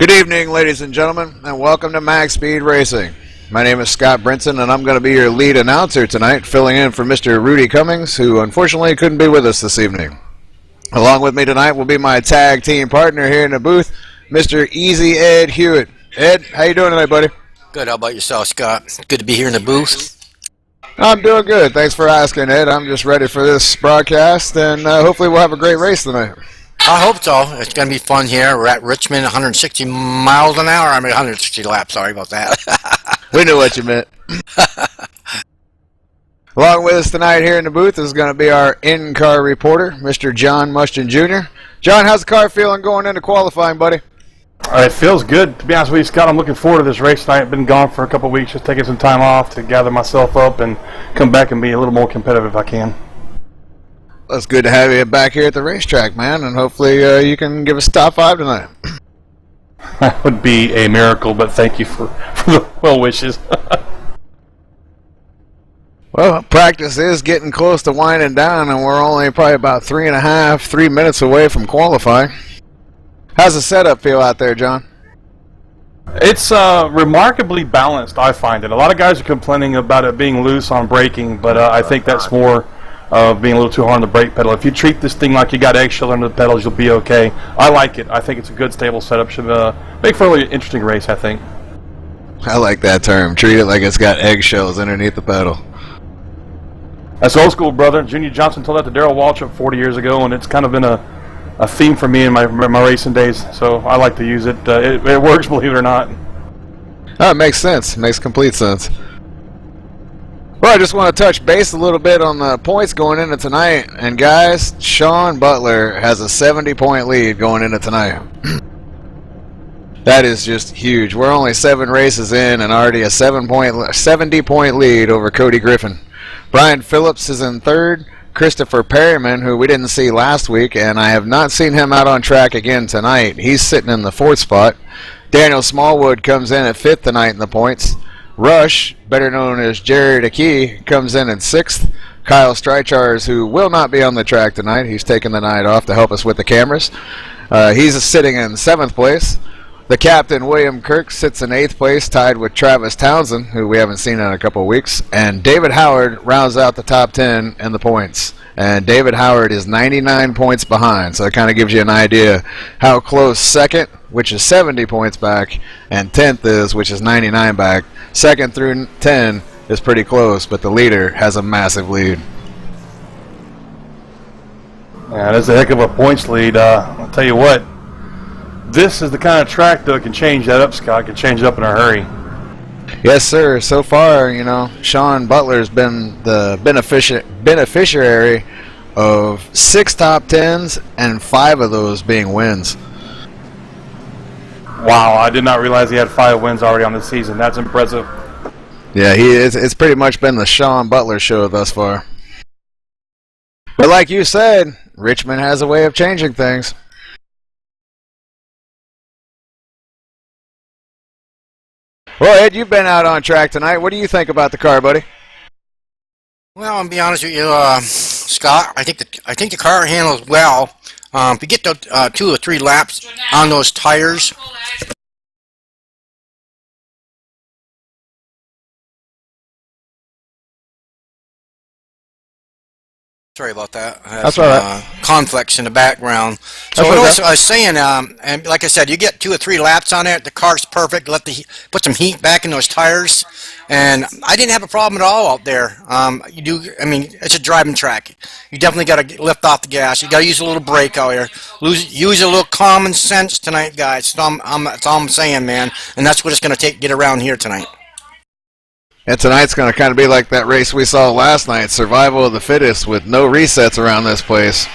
Good evening, ladies and gentlemen, and welcome to Max Speed Racing. My name is Scott Brinson, and I'm going to be your lead announcer tonight, filling in for Mr. Rudy Cummings, who unfortunately couldn't be with us this evening. Along with me tonight will be my tag team partner here in the booth, Mr. Easy Ed Hewitt. Ed, how you doing tonight, buddy? Good. How about yourself, Scott? Good to be here in the booth. I'm doing good. Thanks for asking, Ed. I'm just ready for this broadcast, and hopefully we'll have a great race tonight. I hope so. It's going to be fun here. We're at Richmond, 160 miles an hour. 160 laps. Sorry about that. We knew what you meant. Along with us tonight here in the booth is going to be our in-car reporter, Mr. John Mushton Jr. John, how's the car feeling going into qualifying, buddy? It feels good. To be honest with you, Scott, I'm looking forward to this race tonight. I've been gone for a couple of weeks, just taking some time off to gather myself up and come back and be a little more competitive if I can. Well, it's good to have you back here at the racetrack, man, and hopefully you can give us top 5 tonight. That would be a miracle, but thank you for the well wishes. Well, practice is getting close to winding down, and we're only probably about 3 minutes away from qualifying. How's the setup feel out there, John? It's remarkably balanced, I find it. A lot of guys are complaining about it being loose on braking, but I think that's more of being a little too hard on the brake pedal. If you treat this thing like you got eggshell under the pedals, you'll be okay. I like it. I think it's a good, stable setup. Should make for a really interesting race, I think. I like that term. Treat it like it's got eggshells underneath the pedal. That's old school, brother. Junior Johnson told that to Darrell Waltrip 40 years ago, and it's kind of been a theme for me in my racing days. So I like to use it. It works, believe it or not. Oh, it makes sense. It makes complete sense. Well, I just want to touch base a little bit on the points going into tonight. And guys, Sean Butler has a 70-point lead going into tonight. That is just huge. We're only 7 races in and already a 70-point lead over Cody Griffin. Brian Phillips is in 3rd. Christopher Perryman, who we didn't see last week, and I have not seen him out on track again tonight. He's sitting in the 4th spot. Daniel Smallwood comes in at 5th tonight in the points. Rush, better known as Jared Akey, comes in 6th. Kyle Streichars, who will not be on the track tonight, he's taking the night off to help us with the cameras. He's sitting in 7th place. The captain, William Kirk, sits in 8th place, tied with Travis Townsend, who we haven't seen in a couple of weeks. And David Howard rounds out the top 10 in the points. And David Howard is 99 points behind, so that kind of gives you an idea how close 2nd, which is 70 points back, and 10th is, which is 99 back. 2nd through 10 is pretty close, but the leader has a massive lead. Yeah, that's a heck of a points lead. I'll tell you what, this is the kind of track that can change that up, Scott. Can change it up in a hurry. Yes, sir. So far, Sean Butler's been the beneficiary of 6 top 10s and 5 of those being wins. Wow, I did not realize he had 5 wins already on the season. That's impressive. Yeah, he is. It's pretty much been the Sean Butler show thus far. But like you said, Richmond has a way of changing things. Well, Ed, you've been out on track tonight. What do you think about the car, buddy? Well, I'll be honest with you, Scott. I think the car handles well. If you get the 2 or 3 laps on those tires. Sorry about that. That's all right. Conflicts in the background. So what I was saying, and like I said, you get 2 or 3 laps on it. The car's perfect. Put some heat back in those tires, and I didn't have a problem at all out there. It's a driving track. You definitely got to lift off the gas. You got to use a little brake out here. Use a little common sense tonight, guys. That's all I'm saying, man. And that's what it's going to take to get around here tonight. And tonight's going to kind of be like that race we saw last night, survival of the fittest with no resets around this place.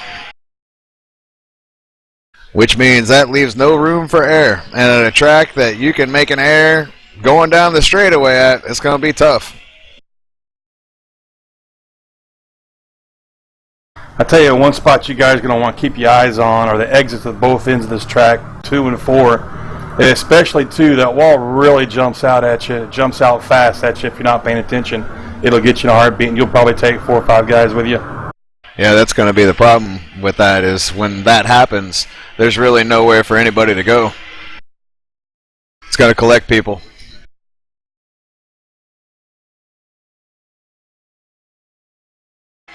Which means that leaves no room for error. And at a track that you can make an error going down the straightaway at, it's going to be tough. I tell you, one spot you guys are going to want to keep your eyes on are the exits at both ends of this track, 2 and 4. And especially, too, that wall really jumps out at you. It jumps out fast at you if you're not paying attention. It'll get you in a heartbeat, and you'll probably take 4 or 5 guys with you. Yeah, that's going to be the problem with that is when that happens, there's really nowhere for anybody to go. It's got to collect people.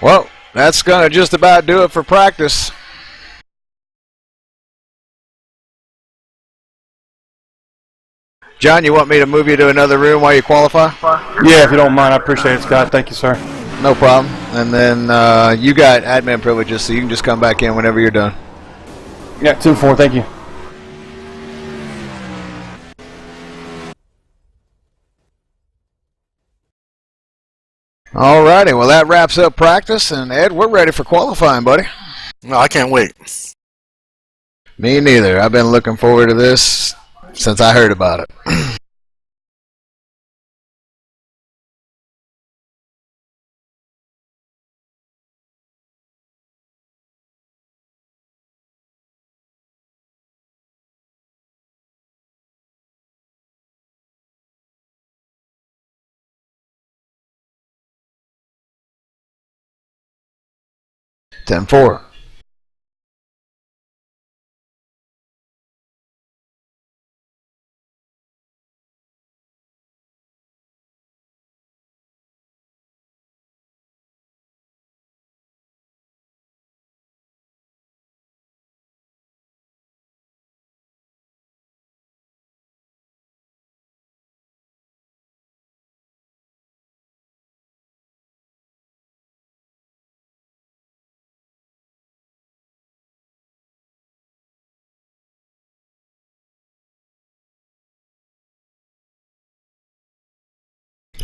Well, that's going to just about do it for practice. John, you want me to move you to another room while you qualify? Yeah, if you don't mind, I appreciate it, Scott. Thank you, sir. No problem. And then you got admin privileges, so you can just come back in whenever you're done. Yeah, 2-4, thank you. Alrighty, well that wraps up practice, and Ed, we're ready for qualifying, buddy. No, I can't wait. Me neither. I've been looking forward to this since I heard about it. Ten four.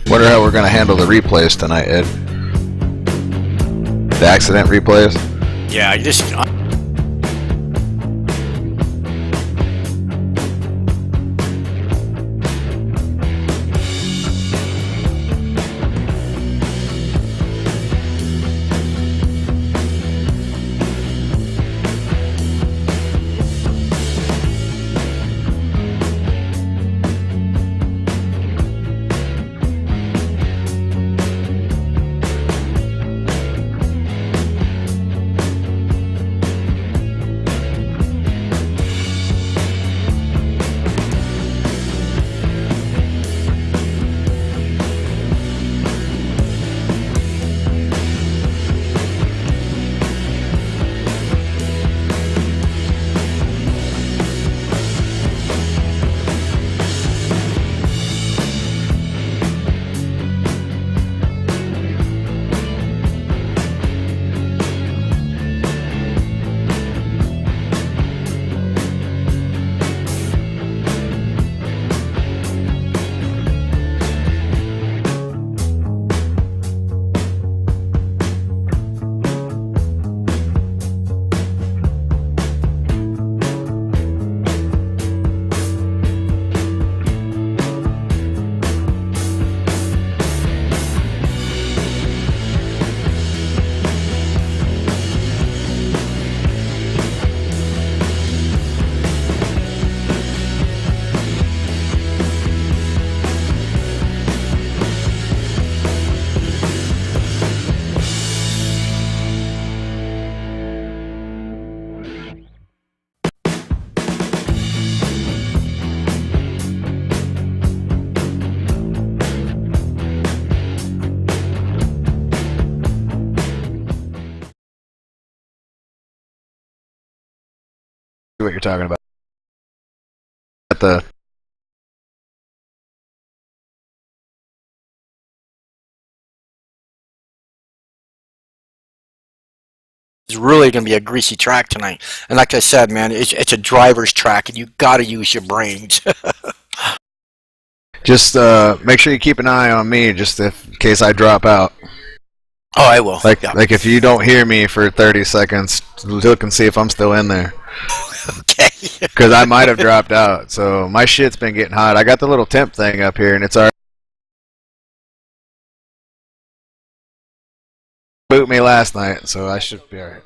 Wonder how we're going to handle the replays tonight, Ed. The accident replays? Yeah, I just. What you're talking about. At the It's really going to be a greasy track tonight. And like I said, man, it's a driver's track, and you got to use your brains. just make sure you keep an eye on me, just in case I drop out. Oh, I will. Like if you don't hear me for 30 seconds, look and see if I'm still in there. Okay. Because I might have dropped out. So my shit's been getting hot. I got the little temp thing up here, and it's already boot me last night, so I should be alright.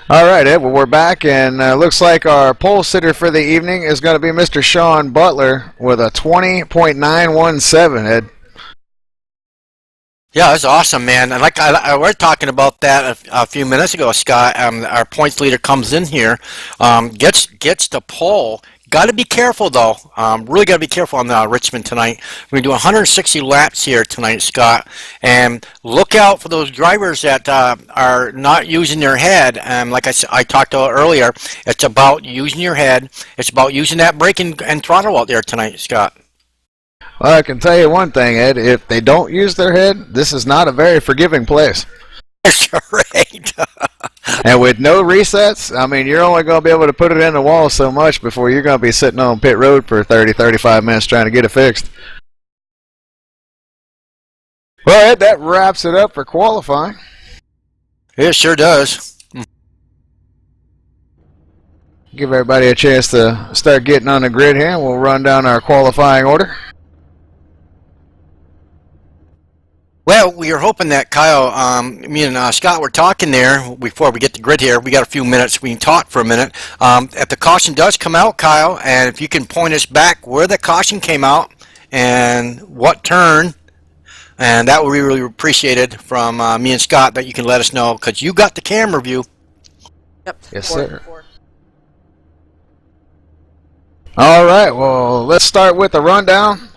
Alright, Ed, well, we're back, and looks like our pole sitter for the evening is going to be Mr. Sean Butler with a 20.917, Ed. Yeah, that's awesome, man. And we're talking about that a few minutes ago, Scott. Our points leader comes in here, gets the pole, Got to be careful, though. Really got to be careful on Richmond tonight. We're going to do 160 laps here tonight, Scott. And look out for those drivers that are not using their head. Like I talked about earlier, it's about using your head. It's about using that brake and throttle out there tonight, Scott. Well, I can tell you one thing, Ed. If they don't use their head, this is not a very forgiving place. That's right. And with no resets, I mean, you're only going to be able to put it in the wall so much before you're going to be sitting on pit road for 30, 35 minutes trying to get it fixed. Well, Ed, that wraps it up for qualifying. It sure does. Give everybody a chance to start getting on the grid here, and we'll run down our qualifying order. Well, we are hoping that Kyle, me and Scott were talking there before we get the grid here. We got a few minutes. We can talk for a minute. If the caution does come out, Kyle, and if you can point us back where the caution came out and what turn, and that would be really appreciated from me and Scott, that you can let us know, because you got the camera view. Yep. Yes, sir. All right, well, let's start with the rundown.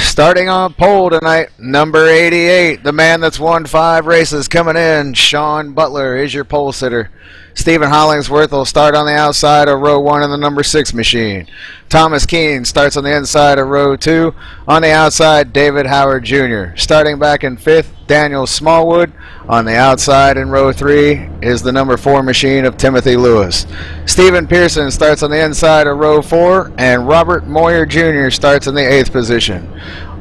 Starting on pole tonight, number 88, the man that's won 5 races coming in, Sean Butler is your pole sitter. Stephen Hollingsworth will start on the outside of row 1 in the number 6 machine. Thomas Keene starts on the inside of row 2. On the outside, David Howard Jr. Starting back in 5th, Daniel Smallwood. On the outside in row 3 is the number 4 machine of Timothy Lewis. Stephen Pearson starts on the inside of row 4, and Robert Moyer Jr. starts in the 8th position.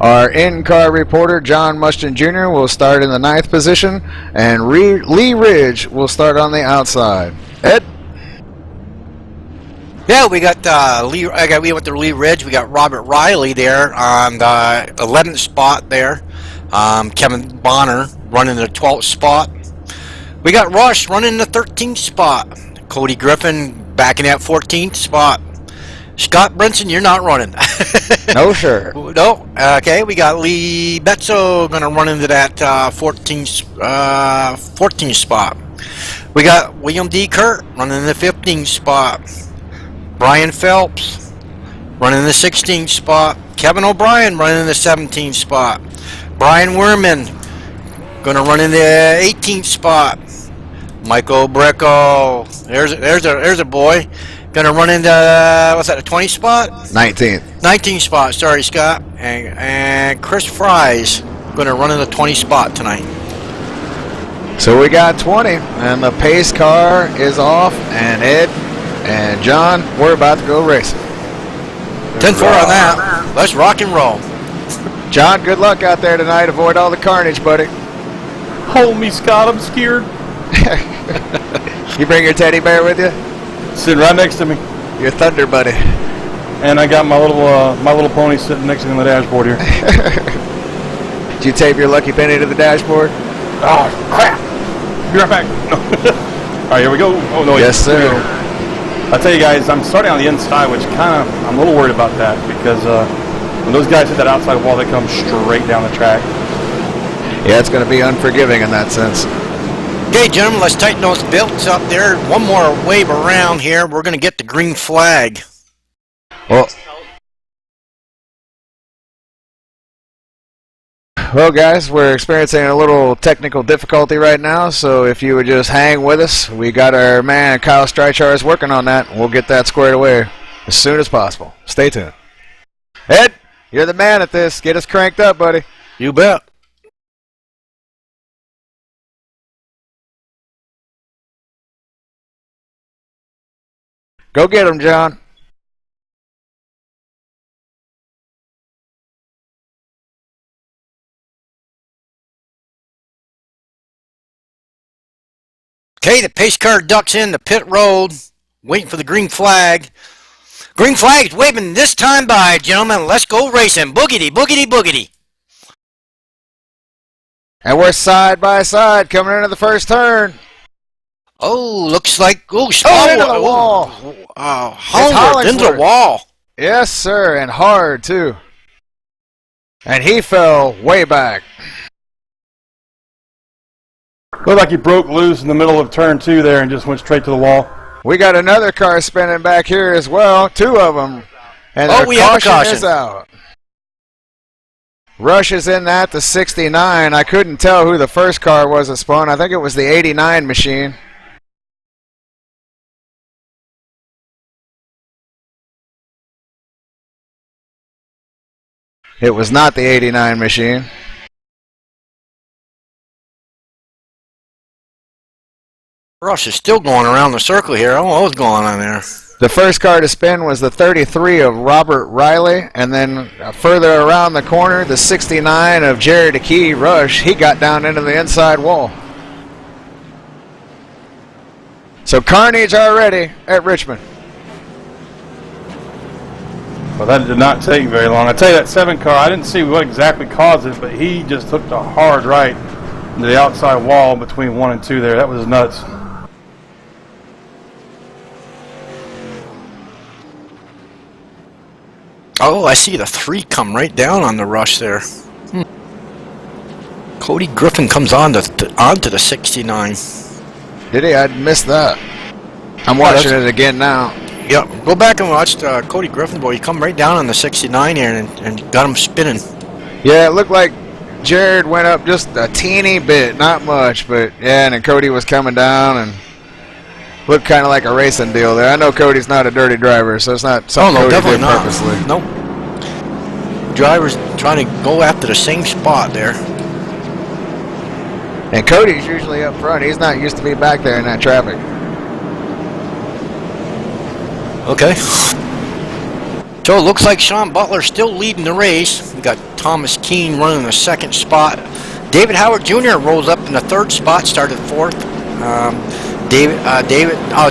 Our in-car reporter, John Mushton Jr., will start in the 9th position, and Lee Ridge will start on the outside. Ed? Yeah, we got we went to Lee Ridge. We got Robert Riley there on the 11th spot there. Kevin Bonner running the 12th spot. We got Rush running the 13th spot. Cody Griffin back in that 14th spot. Scott Brinson, you're not running. No, sir. No. Okay, we got Lee Betzo going to run into that 14th spot. We got William D. Kurt running in the 15th spot. Brian Phelps running in the 16th spot. Kevin O'Brien running in the 17th spot. Brian Werman going to run in the 18th spot. Michael Brecco, there's a boy, going to run into what's that, the 20th spot? 19th spot. Sorry, Scott. And Chris Fry's going to run in the 20th spot tonight. So we got 20, and the pace car is off, and Ed and John, we're about to go racing. 10-4 on that. Let's rock and roll. John, good luck out there tonight. Avoid all the carnage, buddy. Hold me, Scott. I'm scared. You bring your teddy bear with you? Sitting right next to me. Your thunder buddy. And I got my little pony sitting next to me on the dashboard here. Did you tape your lucky penny to the dashboard? Oh, crap. Be right back. All right, here we go. Oh, no. Yes, sir. I'll tell you guys, I'm starting on the inside, which I'm a little worried about that because when those guys hit that outside wall, they come straight down the track. Yeah, it's going to be unforgiving in that sense. Okay, gentlemen, let's tighten those belts up there. One more wave around here. We're going to get the green flag. Well, guys, we're experiencing a little technical difficulty right now, so if you would just hang with us, we got our man Kyle Streichars working on that. We'll get that squared away as soon as possible. Stay tuned. Ed, you're the man at this. Get us cranked up, buddy. You bet. Go get him, John. Okay, the pace car ducks in the pit road, waiting for the green flag. Green flag's waving this time by, gentlemen. Let's go racing. Boogity, boogity, boogity. And we're side by side coming into the first turn. Oh, looks like into the wall. Hollingsworth into the wall. Yes, sir, and hard too. And he fell way back. Looked like he broke loose in the middle of turn 2 there and just went straight to the wall. We got another car spinning back here as well. 2 of them And Oh, the we have a caution is caution. out. Rush is in that, the 69. I couldn't tell who the first car was that spun. I think it was the 89 machine. It was not the 89 machine. Rush is still going around the circle here. I don't know what's going on there. The first car to spin was the 33 of Robert Riley, and then further around the corner, the 69 of Jared Akey Rush. He got down into the inside wall. So carnage already at Richmond. Well, that did not take very long. I tell you, that 7 car, I didn't see what exactly caused it, but he just took a hard right into the outside wall between 1 and 2 there. That was nuts. Oh, I see the 3 come right down on the Rush there. Cody Griffin comes onto the 69. Did he? I missed that. I'm watching it again now. Yeah, go back and watch Cody Griffin, boy. He come right down on the 69 here and got him spinning. Yeah, it looked like Jared went up just a teeny bit, not much, but yeah, and then Cody was coming down and looked kind of like a racing deal there. I know Cody's not a dirty driver, so it's not something Cody definitely did not. purposely. Nope. Driver's trying to go after the same spot there. And Cody's usually up front. He's not used to be back there in that traffic. Okay. So it looks like Sean Butler's still leading the race. We got Thomas Keene running the 2nd spot. David Howard Jr. rolls up in the 3rd spot, started 4th.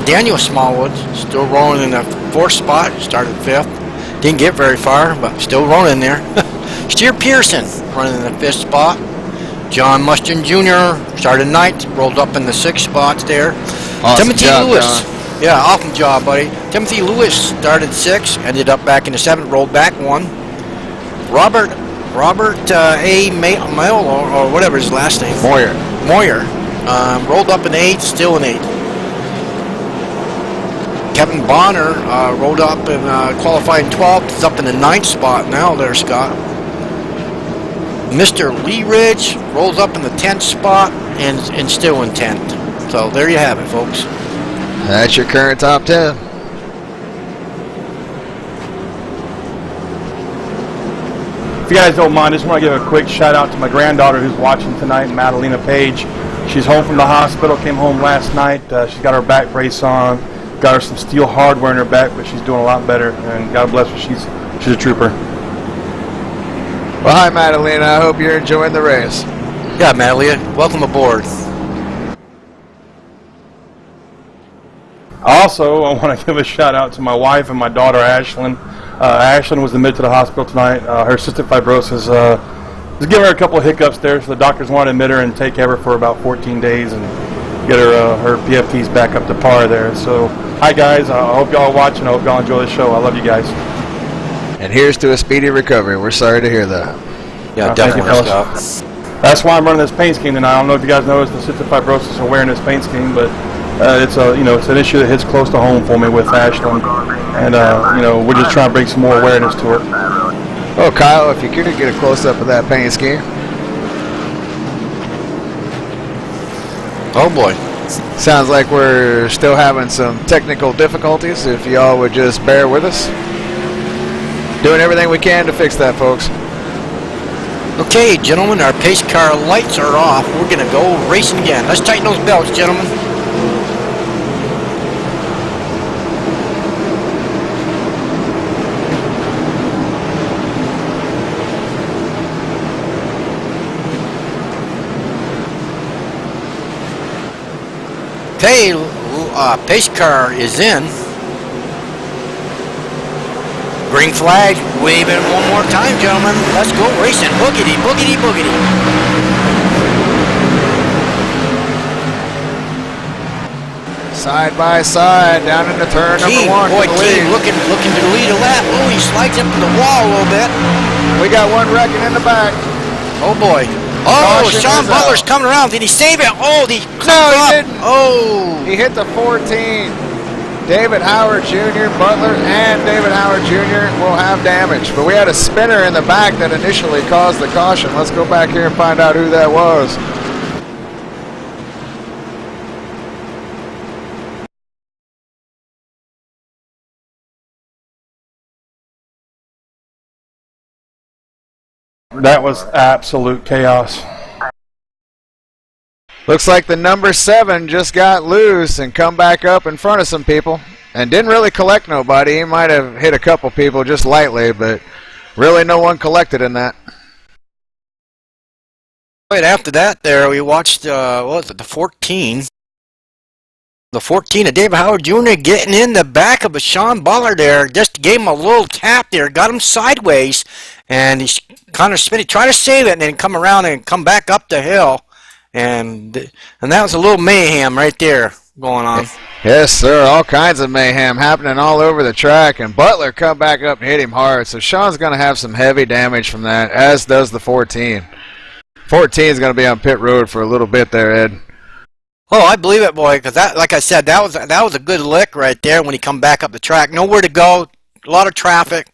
Daniel Smallwood still rolling in the 4th spot, started 5th. Didn't get very far, but still rolling there. Steer Pearson running in the 5th spot. John Mustin Jr. started 9th, rolled up in the 6th spots there. Awesome Timothy job, Lewis. John. Yeah, awesome job, buddy. Timothy Lewis started 6th, ended up back in the 7th, rolled back 1. Robert A. Mail or whatever his last name. Moyer. Rolled up in 8th, still in 8th. Kevin Bonner rolled up and qualified in 12th. He's up in the 9th spot now there, Scott. Mr. Lee Ridge rolls up in the 10th spot and still in 10th. So there you have it, folks. That's your current top 10. If you guys don't mind, I just want to give a quick shout out to my granddaughter who's watching tonight, Madalena Page. She's home from the hospital, came home last night. She's got her back brace on, got her some steel hardware in her back, but she's doing a lot better, and God bless her, she's a trooper. Well, hi, Madalena. I hope you're enjoying the race. Yeah, Madeline, welcome aboard. Also, I want to give a shout out to my wife and my daughter, Ashlyn. Ashlyn was admitted to the hospital tonight. Her cystic fibrosis is giving her a couple of hiccups there, so the doctors want to admit her and take care of her for about 14 days and get her PFTs back up to par there. So, hi guys. I hope y'all are watching. I hope y'all enjoy the show. I love you guys. And here's to a speedy recovery. We're sorry to hear that. Yeah, Thank you, definitely, fellas. Scott. That's why I'm running this paint scheme tonight. I don't know if you guys noticed the cystic fibrosis awareness paint scheme, but it's an issue that hits close to home for me with Ashlyn, and we're just trying to bring some more awareness to it. Oh, Kyle, if you could get a close-up of that paint scheme. Oh boy. Sounds like we're still having some technical difficulties. If y'all would just bear with us. Doing everything we can to fix that, folks. Okay, gentlemen, our pace car lights are off. We're going to go racing again. Let's tighten those belts, gentlemen. Okay, pace car is in. Green flag, waving one more time, gentlemen. Let's go racing. Boogity, boogity, boogity. Side by side, down into turn Team, number 1. boy, for the team lead. looking to lead a lap. Oh, he slides up to the wall a little bit. We got one wrecking in the back. Oh boy. Oh, Caution Sean is Butler's out. coming around. Did he save it? Oh, he No, he up. didn't. Oh. He hit the 14. David Howard Jr., Butler, and David Howard Jr. will have damage. But we had a spinner in the back that initially caused the caution. Let's go back here and find out who that was. That was absolute chaos. Looks like the number 7 just got loose and come back up in front of some people and didn't really collect nobody. He might have hit a couple people just lightly, but really no one collected in that. Right after that there, we watched, what was it, the 14. The 14 of David Howard Jr. getting in the back of a Sean Butler there. Just gave him a little tap there, got him sideways, and he's kind of spinning, trying to save it, and then come around and come back up the hill. And that was a little mayhem right there going on. Yes, sir. All kinds of mayhem happening all over the track, and Butler come back up and hit him hard. So Sean's going to have some heavy damage from that, as does the 14. 14 is going to be on pit road for a little bit there, Ed. Oh, I believe it, boy, because that, like I said, that was a good lick right there when he come back up the track. Nowhere to go, a lot of traffic.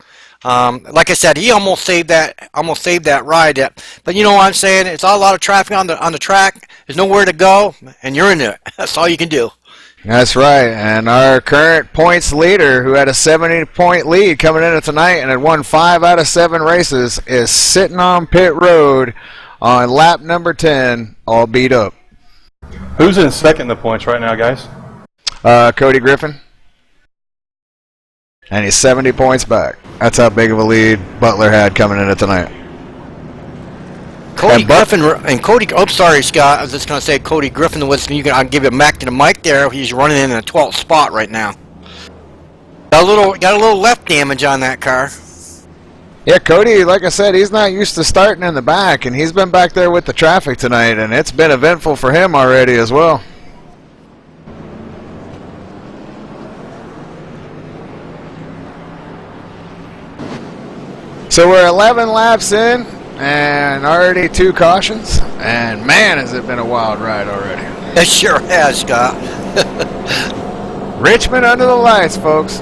Like I said, he almost saved that ride. But you know what I'm saying? It's a lot of traffic on the track. There's nowhere to go, and you're in it. That's all you can do. That's right. And our current points leader, who had a 70-point lead coming into tonight and had won 5 out of 7 races, is sitting on pit road on lap number 10, all beat up. Who's in second in the points right now, guys? Cody Griffin. And he's 70 points back. That's how big of a lead Butler had coming into tonight. Cody Griffin and Cody. Oh, sorry, Scott. I was just going to say Cody Griffin was. I'll give it back to the mic there. He's running in the 12th spot right now. Got a little left damage on that car. Yeah, Cody, like I said, he's not used to starting in the back, and he's been back there with the traffic tonight, and it's been eventful for him already as well. So we're 11 laps in, and already 2 cautions, and man, has it been a wild ride already. It sure has, Scott. Richmond under the lights, folks.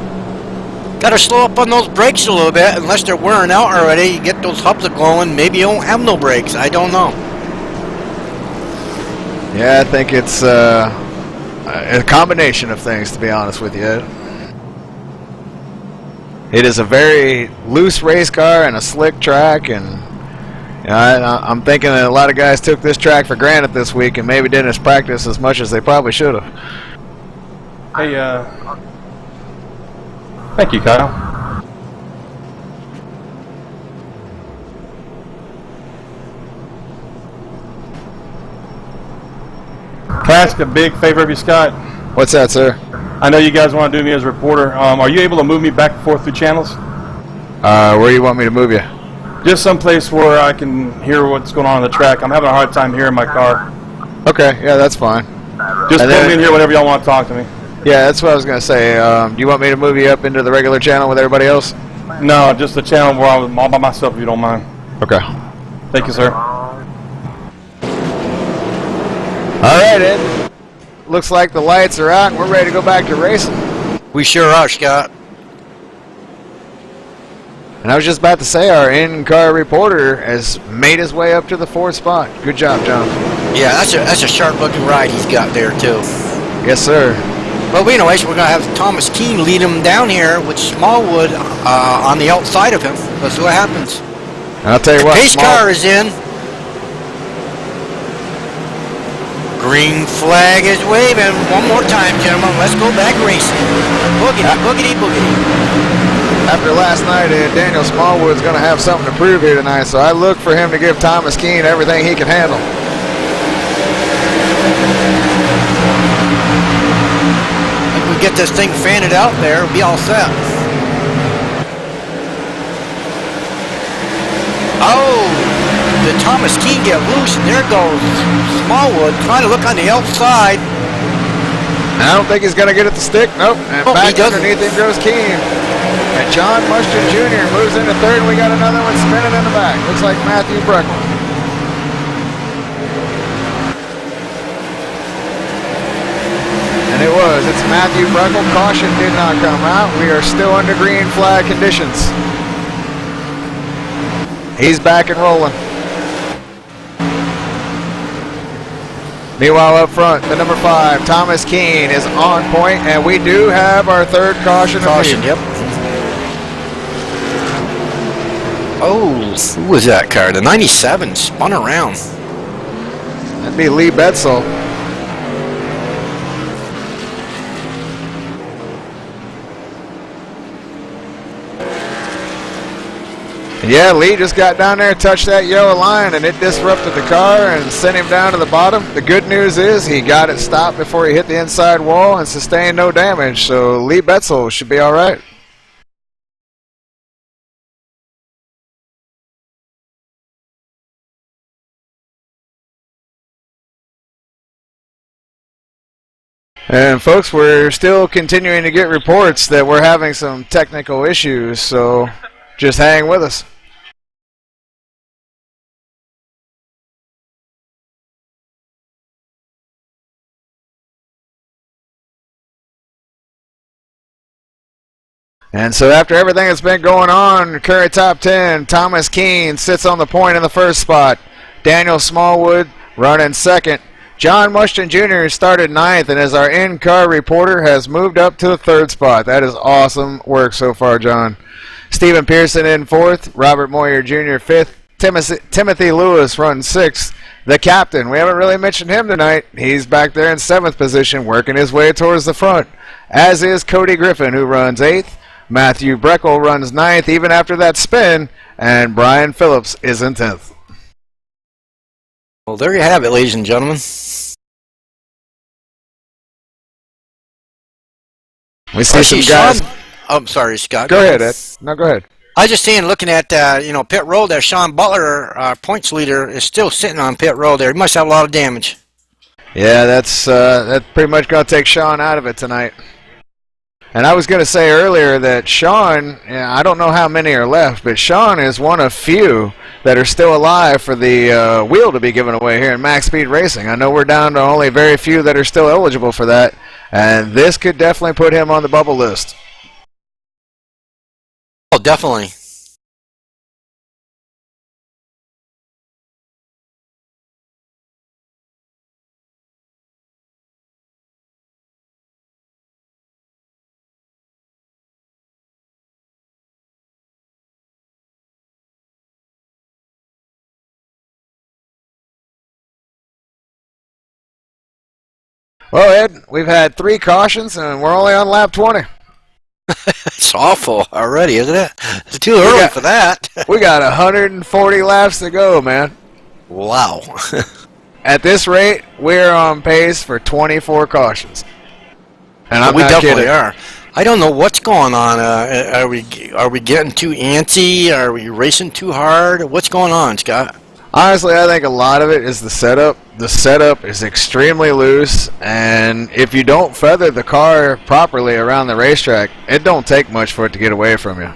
Got to slow up on those brakes a little bit, unless they're wearing out already. You get those hubs going, maybe you don't have no brakes. I don't know. Yeah, I think it's a combination of things, to be honest with you, Ed. It is a very loose race car and a slick track, and you know, I'm thinking that a lot of guys took this track for granted this week and maybe didn't practice as much as they probably should have. Hey, thank you, Kyle. Can I ask a big favor of you, Scott? What's that, sir? I know you guys want to do me as a reporter. Are you able to move me back and forth through channels? Where do you want me to move you? Just someplace where I can hear what's going on the track. I'm having a hard time hearing my car. Okay, yeah, that's fine. Just pull me in here whenever y'all want to talk to me. Yeah, that's what I was going to say. Do you want me to move you up into the regular channel with everybody else? No, just the channel where I'm all by myself, if you don't mind. Okay. Thank you, sir. All right, Ed. Looks like the lights are out and we're ready to go back to racing. We sure are, Scott. And I was just about to say, our in-car reporter has made his way up to the 4th spot. Good job, John. Yeah, that's a sharp-looking ride he's got there, too. Yes, sir. Well, anyways, we're going to have Thomas Keene lead him down here with Smallwood on the outside of him. Let's see what happens. And I'll tell you what. Pace car is in. Green flag is waving. One more time, gentlemen. Let's go back racing. Boogity, boogity, boogity. After last night, Daniel Smallwood's going to have something to prove here tonight, so I look for him to give Thomas Keene everything he can handle. If we get this thing fanning out there, we'll be all set. Oh, did Thomas Keene get loose? And there goes Smallwood trying to look on the outside. I don't think he's going to get it to stick. Nope. And back underneath him goes Keene. And John Mushton Jr. moves into 3rd, and we got another one spinning in the back. Looks like Matthew Breckman. And it was. It's Matthew Breckel. Caution did not come out. We are still under green flag conditions. He's back and rolling. Meanwhile, up front, the number 5, Thomas Keene, is on point, and we do have our third caution. Yep. Oh, who was that car? The 97 spun around. That'd be Lee Betzel. Yeah, Lee just got down there, touched that yellow line, and it disrupted the car and sent him down to the bottom. The good news is he got it stopped before he hit the inside wall and sustained no damage, so Lee Betzel should be all right. And folks, we're still continuing to get reports that we're having some technical issues, so just hang with us. And so after everything that's been going on, Curry top 10, Thomas Keene sits on the point in the first spot. Daniel Smallwood running second. John Mushton Jr. started 9th, and as our in-car reporter has moved up to the 3rd spot. That is awesome work so far, John. Stephen Pearson in 4th. Robert Moyer Jr. 5th. Timothy Lewis runs 6th. The captain, we haven't really mentioned him tonight. He's back there in 7th position, working his way towards the front, as is Cody Griffin, who runs 8th. Matthew Breckel runs 9th even after that spin, and Brian Phillips is in 10th. Well, there you have it, ladies and gentlemen. We see some guys. Oh, I'm sorry, Scott. Go ahead, Ed. No, go ahead. I was just saying, looking at pit road there, Sean Butler, our points leader, is still sitting on pit road there. He must have a lot of damage. Yeah, that's pretty much going to take Sean out of it tonight. And I was going to say earlier that Sean, I don't know how many are left, but Sean is one of few that are still alive for the wheel to be given away here in Max Speed Racing. I know we're down to only very few that are still eligible for that, and this could definitely put him on the bubble list. Oh, definitely. Well, Ed, we've had 3 cautions, and we're only on lap 20. It's awful already, isn't it? It's too early for that. We got 140 laps to go, man. Wow. At this rate, we're on pace for 24 cautions. And we definitely are. I don't know what's going on. Are we getting too antsy? Are we racing too hard? What's going on, Scott? Honestly, I think a lot of it is the setup. The setup is extremely loose, and if you don't feather the car properly around the racetrack, it don't take much for it to get away from you.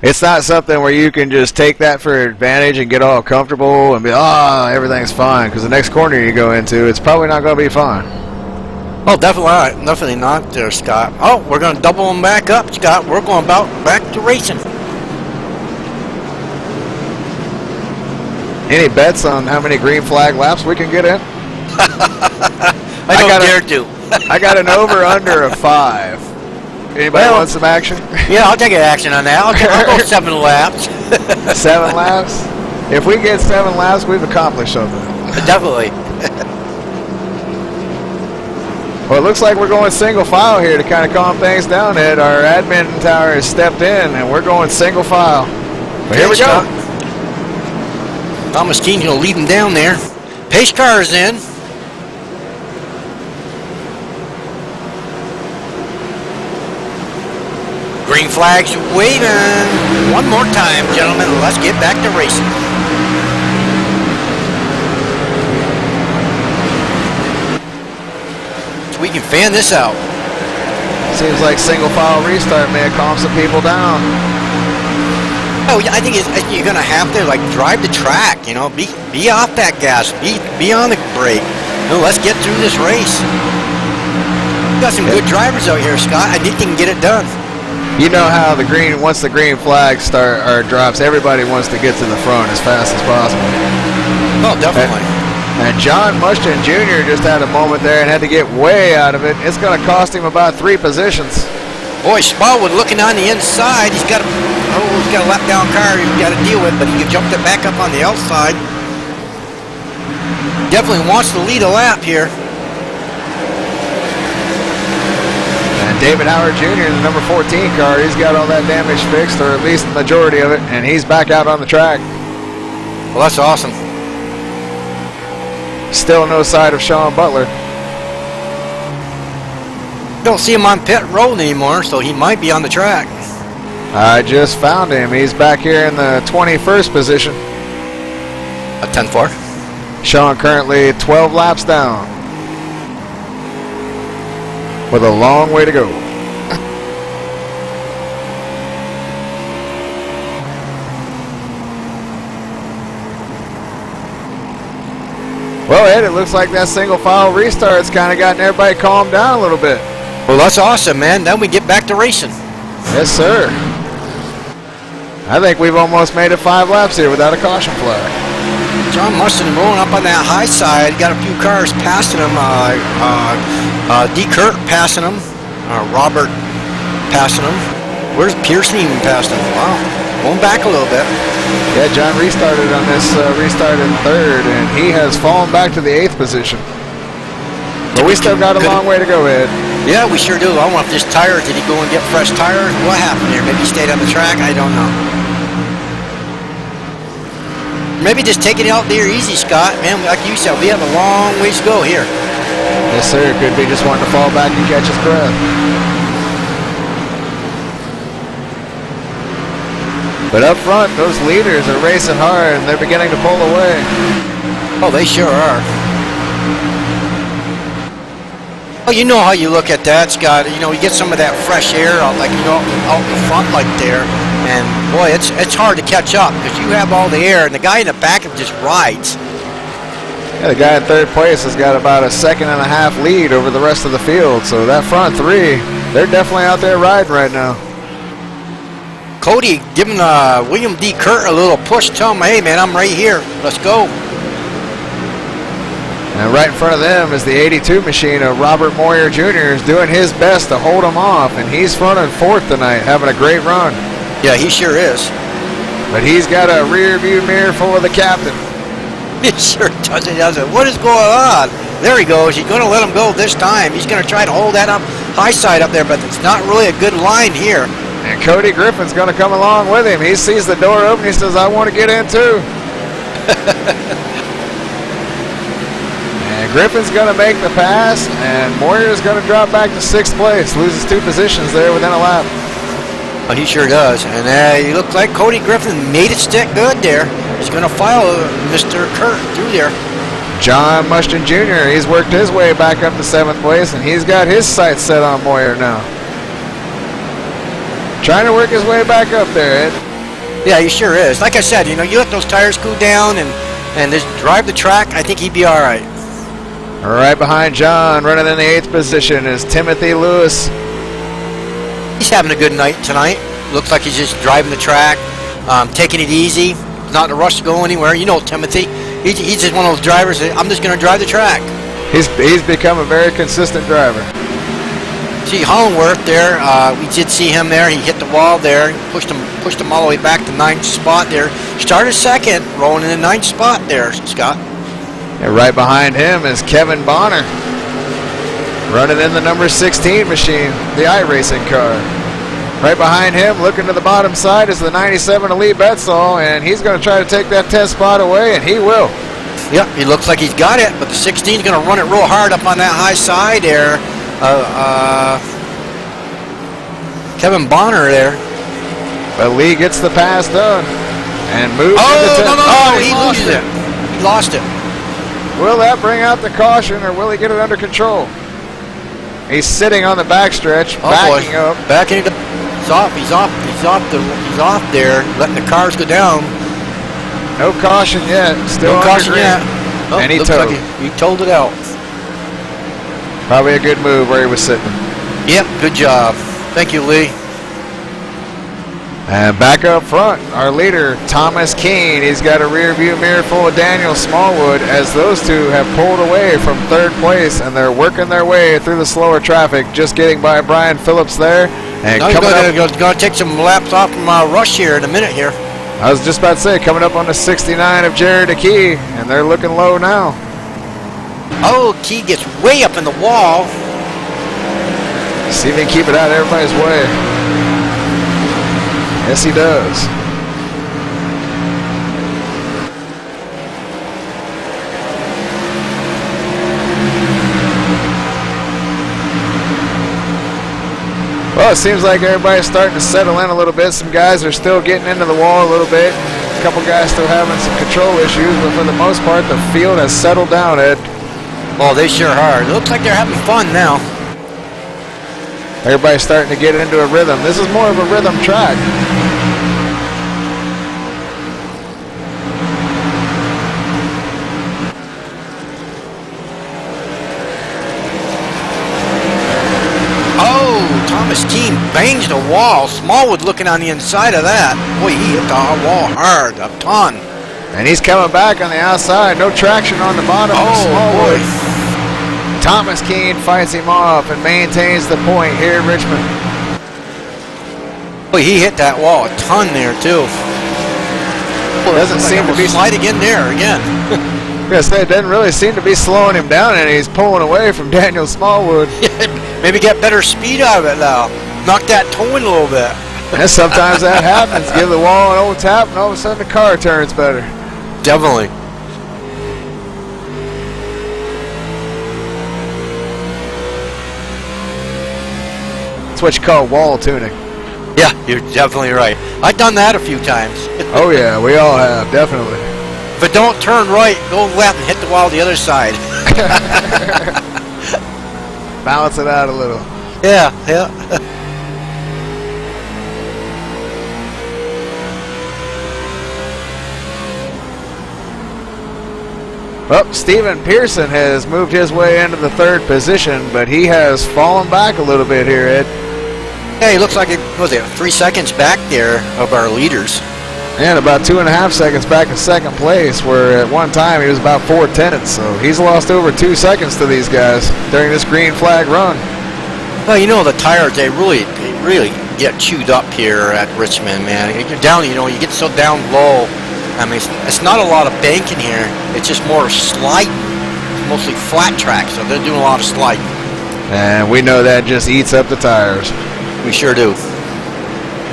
It's not something where you can just take that for advantage and get all comfortable and be, everything's fine, because the next corner you go into, it's probably not going to be fine. Oh, definitely not there, Scott. Oh, we're going to double them back up, Scott. We're going back to racing. Any bets on how many green flag laps we can get in? I don't dare to. I got an over-under of 5. Anybody want some action? Yeah, I'll take action on that. I'll go 7 laps. 7 laps? If we get 7 laps, we've accomplished something. Definitely. Well, it looks like we're going single file here to kind of calm things down, Ed. Our admin tower has stepped in, and we're going single file. But here we go. Thomas Keene's going to lead him down there. Pace car is in. Green flag's waving. One more time, gentlemen. Let's get back to racing. So we can fan this out. Seems like single file restart may calm some people down. Oh, I think you're gonna have to drive the track. Be off that gas. Be on the brake. No, let's get through this race. Got some good drivers out here, Scott. I think they can get it done. You know how once the green flag drops, everybody wants to get to the front as fast as possible. Oh, definitely. And John Mushton Jr. just had a moment there and had to get way out of it. It's going to cost him about 3 positions. Boy, Smallwood looking on the inside. He's got a lap down car he's got to deal with, but he jumped it back up on the outside. Definitely wants to lead a lap here. And David Howard Jr. in the number 14 car, he's got all that damage fixed, or at least the majority of it, and he's back out on the track. Well, that's awesome. Still no sight of Sean Butler. Don't see him on pit road anymore, so he might be on the track. I just found him. He's back here in the 21st position. A 10-4. Sean currently 12 laps down, with a long way to go. Well, Ed, it looks like that single file restart's kind of gotten everybody calmed down a little bit. Well, that's awesome, man. Then we get back to racing. Yes, sir. I think we've almost made it 5 laps here without a caution flag. John Mustin rolling up on that high side. Got a few cars passing him. D. Kurt passing him. Robert passing him. Where's Pearson even passed him? Wow. Going back a little bit. Yeah, John restarted on this restart in 3rd, and he has fallen back to the 8th position. But we still got a long way to go, Ed. Yeah, we sure do. I wonder if this tire, did he go and get fresh tires? What happened here? Maybe he stayed on the track? I don't know. Maybe just take it out there easy, Scott. Man, like you said, we have a long ways to go here. Yes, sir. Could be just wanting to fall back and catch his breath. But up front, those leaders are racing hard, and they're beginning to pull away. Oh, they sure are. Well, you know how you look at that, Scott. You know, you get some of that fresh air out, like, you know, out the front like there. And, boy, it's hard to catch up because you have all the air, and the guy in the back just rides. Yeah, the guy in 3rd place has got about a 1.5-second lead over the rest of the field. So that front 3, they're definitely out there riding right now. Cody giving William D. Kurt a little push, tell him, hey, man, I'm right here. Let's go. And right in front of them is the 82 machine of Robert Moyer Jr. is doing his best to hold him off, and he's front and 4th tonight, having a great run. Yeah, he sure is. But he's got a rear view mirror full of the captain. He sure does. He does it. What is going on? There he goes. He's going to let him go this time. He's going to try to hold that up high side up there, but it's not really a good line here. And Cody Griffin's going to come along with him. He sees the door open. He says, I want to get in too. And Griffin's going to make the pass, and Moyer's going to drop back to 6th place. Loses 2 positions there within a lap. Oh, he sure does. And he looks like Cody Griffin made it stick good there. He's going to follow Mr. Kurt through there. John Mushton Jr., he's worked his way back up to 7th place, and he's got his sights set on Moyer now. Trying to work his way back up there, Ed. Yeah, he sure is. Like I said, you know, you let those tires cool down and just drive the track, I think he'd be all right. Right behind John, running in the 8th position, is Timothy Lewis. He's having a good night tonight. Looks like he's just driving the track, taking it easy, not in a rush to go anywhere. You know Timothy. He's just one of those drivers that I'm just going to drive the track. He's become a very consistent driver. See Hollingworth there. We did see him there. He hit the wall there. Pushed him all the way back to 9th spot there. Started 2nd, rolling in the 9th spot there, Scott. And right behind him is Kevin Bonner, running in the number 16 machine, the iRacing car. Right behind him, looking to the bottom side, is the 97 Elite Betzall, and he's going to try to take that 10th spot away, and he will. Yep, he looks like he's got it, but the 16 is going to run it real hard up on that high side there. Kevin Bonner there. But Lee gets the pass done and moves into 10th. No, he loses it. He lost it. Will that bring out the caution, or will he get it under control? He's sitting on the backstretch, backing up. Backing it up. He's off there, letting the cars go down. No caution yet. Still no under caution green. yet. Oh, And he looks towed. like he towed it out. Probably a good move where he was sitting. Yep, good job. Thank you, Lee. And back up front, our leader, Thomas Keene. He's got a rear view mirror full of Daniel Smallwood as those two have pulled away from third place, and they're working their way through the slower traffic, just getting by Brian Phillips there. And now you're going to take some laps off from Rush here in a minute here. I was just about to say, coming up on the 69 of Jared Key, and they're looking low now. Oh, Key gets way up in the wall. See if he can keep it out of everybody's way. Yes, he does. Well, it seems like everybody's starting to settle in a little bit. Some guys are still getting into the wall a little bit. A couple guys still having some control issues, but for the most part, the field has settled down, Ed. Oh, they sure are. It looks like they're having fun now. Everybody's starting to get into a rhythm. This is more of a rhythm track. Thomas Keene bangs the wall. Smallwood looking on the inside of that. Boy, he hit the wall hard, a ton. And he's coming back on the outside. No traction on the bottom of Smallwood. Boy. Thomas Keene fights him off and maintains the point here in Richmond. Boy, he hit that wall a ton there, too. Boy, doesn't seem to be sliding in there again. Yes, it doesn't really seem to be slowing him down, and he's pulling away from Daniel Smallwood. Maybe get better speed out of it now. Knock that toe in a little bit. And sometimes that happens. Give the wall an old tap, and all of a sudden the car turns better. Definitely. That's what you call wall tuning. Yeah, you're definitely right. I've done that a few times. Oh yeah, we all have, definitely. If it don't turn right, go left and hit the wall the other side. Balance it out a little. Yeah. Well, Stephen Pearson has moved his way into the third position, but he has fallen back a little bit here, Ed. Yeah, he looks like it was 3 seconds back there of our leaders. And about 2.5 seconds back in second place, where at one time he was about 4/10. So he's lost over 2 seconds to these guys during this green flag run. Well, you know, the tires, they really get chewed up here at Richmond, man. You're down, you get so down low. I mean, it's not a lot of banking here. It's just more sliding. It's mostly flat track, so they're doing a lot of sliding. And we know that just eats up the tires. We sure do.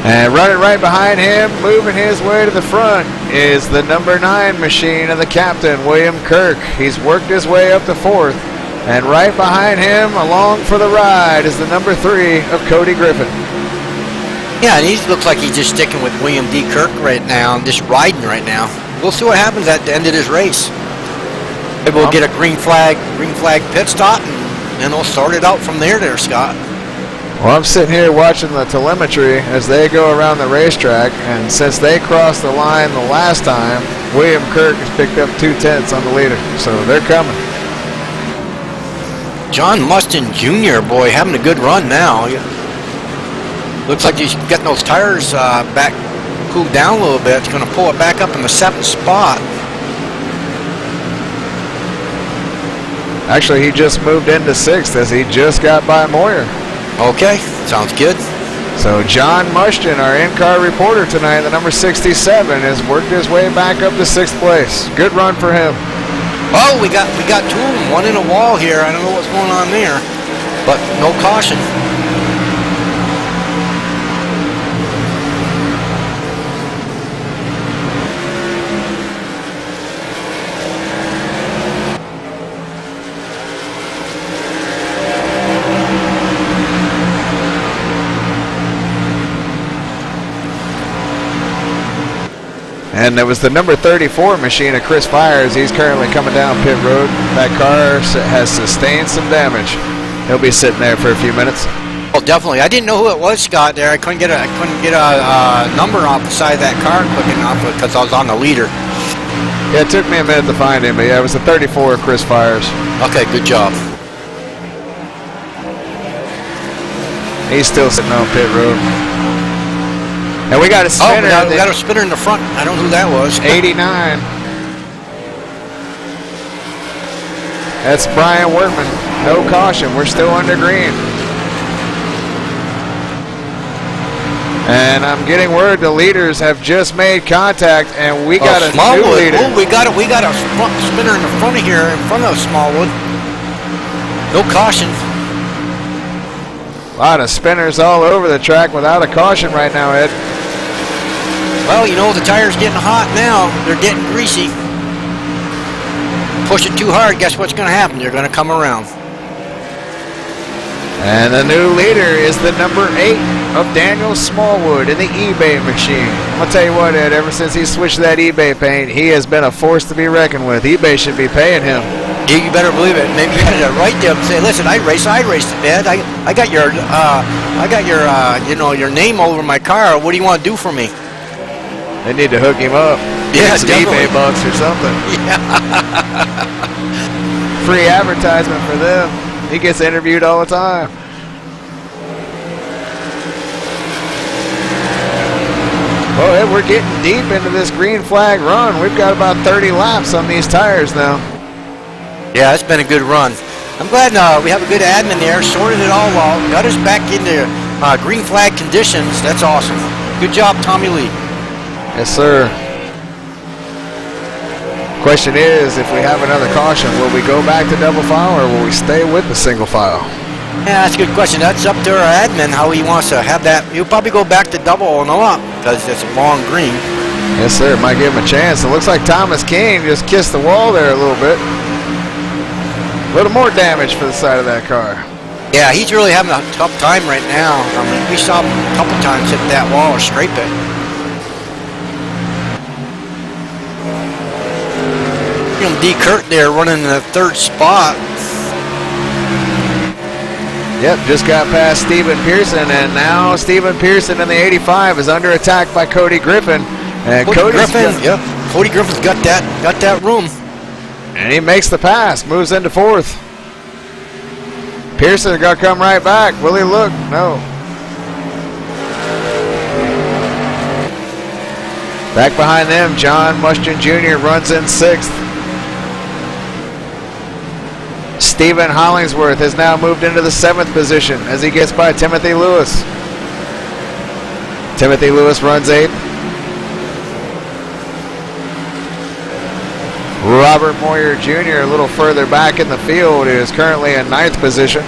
And running right behind him, moving his way to the front, is the number 9 machine of the captain, William Kirk. He's worked his way up to 4th. And right behind him, along for the ride, is the number 3 of Cody Griffin. Yeah, and he looks like he's just sticking with William D. Kirk right now, and just riding right now. We'll see what happens at the end of this race. Maybe we'll get a green flag pit stop, and then we'll sort it out from there, Scott. Well, I'm sitting here watching the telemetry as they go around the racetrack, and since they crossed the line the last time, William Kirk has picked up 2/10 on the leader, so they're coming. John Mustin Jr., boy, having a good run now. Looks like he's getting those tires back cooled down a little bit. It's going to pull it back up in the 7th spot. Actually, he just moved into 6th as he just got by Moyer. Okay, sounds good. So John Mushton, our in-car reporter tonight, the number 67, has worked his way back up to 6th place. Good run for him. Oh, we got 2 of them, one in a wall here. I don't know what's going on there, but no caution. And it was the number 34 machine of Chris Fires. He's currently coming down pit road. That car has sustained some damage. He'll be sitting there for a few minutes. Oh, definitely. I didn't know who it was, Scott. There, I couldn't get a number off the side of that car quick enough because I was on the leader. Yeah, it took me a minute to find him, but yeah, it was the 34 Chris Fires. Okay, good job. He's still sitting on pit road. And we got a spinner. Oh, we got a spinner in the front. I don't know who that was. 89. That's Brian Workman. No caution. We're still under green. And I'm getting word the leaders have just made contact, and we got a Smallwood. new leader. Oh, we got a spinner in the front of here, in front of Smallwood. No caution. A lot of spinners all over the track without a caution right now, Ed. Well, you know, the tire's getting hot now. They're getting greasy. Push it too hard, guess what's going to happen? You're going to come around. And the new leader is the number 8 of Daniel Smallwood in the eBay machine. I'm going to tell you what, Ed, ever since he switched that eBay paint, he has been a force to be reckoned with. eBay should be paying him. You better believe it. Maybe you gotta write them and say, listen, I raced it, Ed. I got your your name all over my car. What do you want to do for me? They need to hook him up. Yeah, some definitely. eBay bucks or something. Yeah. Free advertisement for them. He gets interviewed all the time. Well, Ed, we're getting deep into this green flag run. We've got about 30 laps on these tires now. Yeah, it's been a good run. I'm glad we have a good admin there, sorted it all out, got us back into green flag conditions. That's awesome. Good job, Tommy Lee. Yes, sir. Question is, if we have another caution, will we go back to double file or will we stay with the single file? Yeah, that's a good question. That's up to our admin how he wants to have that. He'll probably go back to double and up because it's a long green. Yes, sir. It might give him a chance. It looks like Thomas King just kissed the wall there a little bit. A little more damage for the side of that car. Yeah, he's really having a tough time right now. I mean, we saw him a couple times hit that wall or scrape it. D. Kurt there running in the 3rd spot. Yep, just got past Stephen Pearson, and now Stephen Pearson in the 85 is under attack by Cody Griffin. And Cody Griffin's got that room. And he makes the pass, moves into 4th. Pearson got to come right back. Will he look? No. Back behind them, John Mushton Jr. runs in 6th. Stephen Hollingsworth has now moved into the 7th position as he gets by Timothy Lewis. Timothy Lewis runs 8th. Robert Moyer Jr. a little further back in the field is currently in 9th position.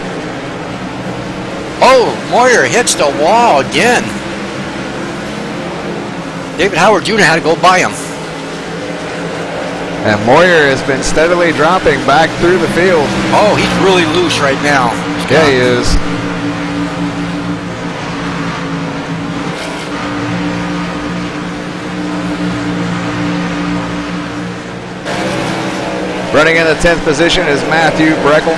Oh, Moyer hits the wall again. David Howard Jr. had to go by him. And Moyer has been steadily dropping back through the field. Oh, he's really loose right now. Yeah, he is. Running in the 10th position is Matthew Breckel.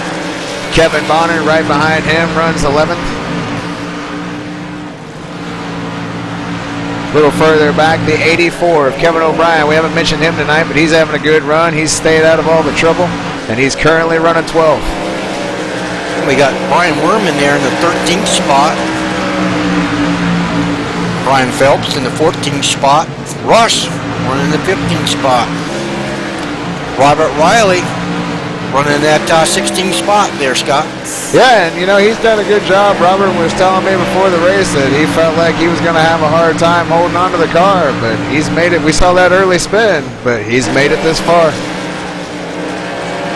Kevin Bonner right behind him runs 11th. A little further back, the 84 of Kevin O'Brien. We haven't mentioned him tonight, but he's having a good run. He's stayed out of all the trouble, and he's currently running 12th. We got Brian Werman there in the 13th spot. Brian Phelps in the 14th spot. Rush running in the 15th spot. Robert Riley running that 16th spot there, Scott. Yeah, and you know, he's done a good job. Robert was telling me before the race that he felt like he was going to have a hard time holding on to the car, but he's made it. We saw that early spin, but he's made it this far.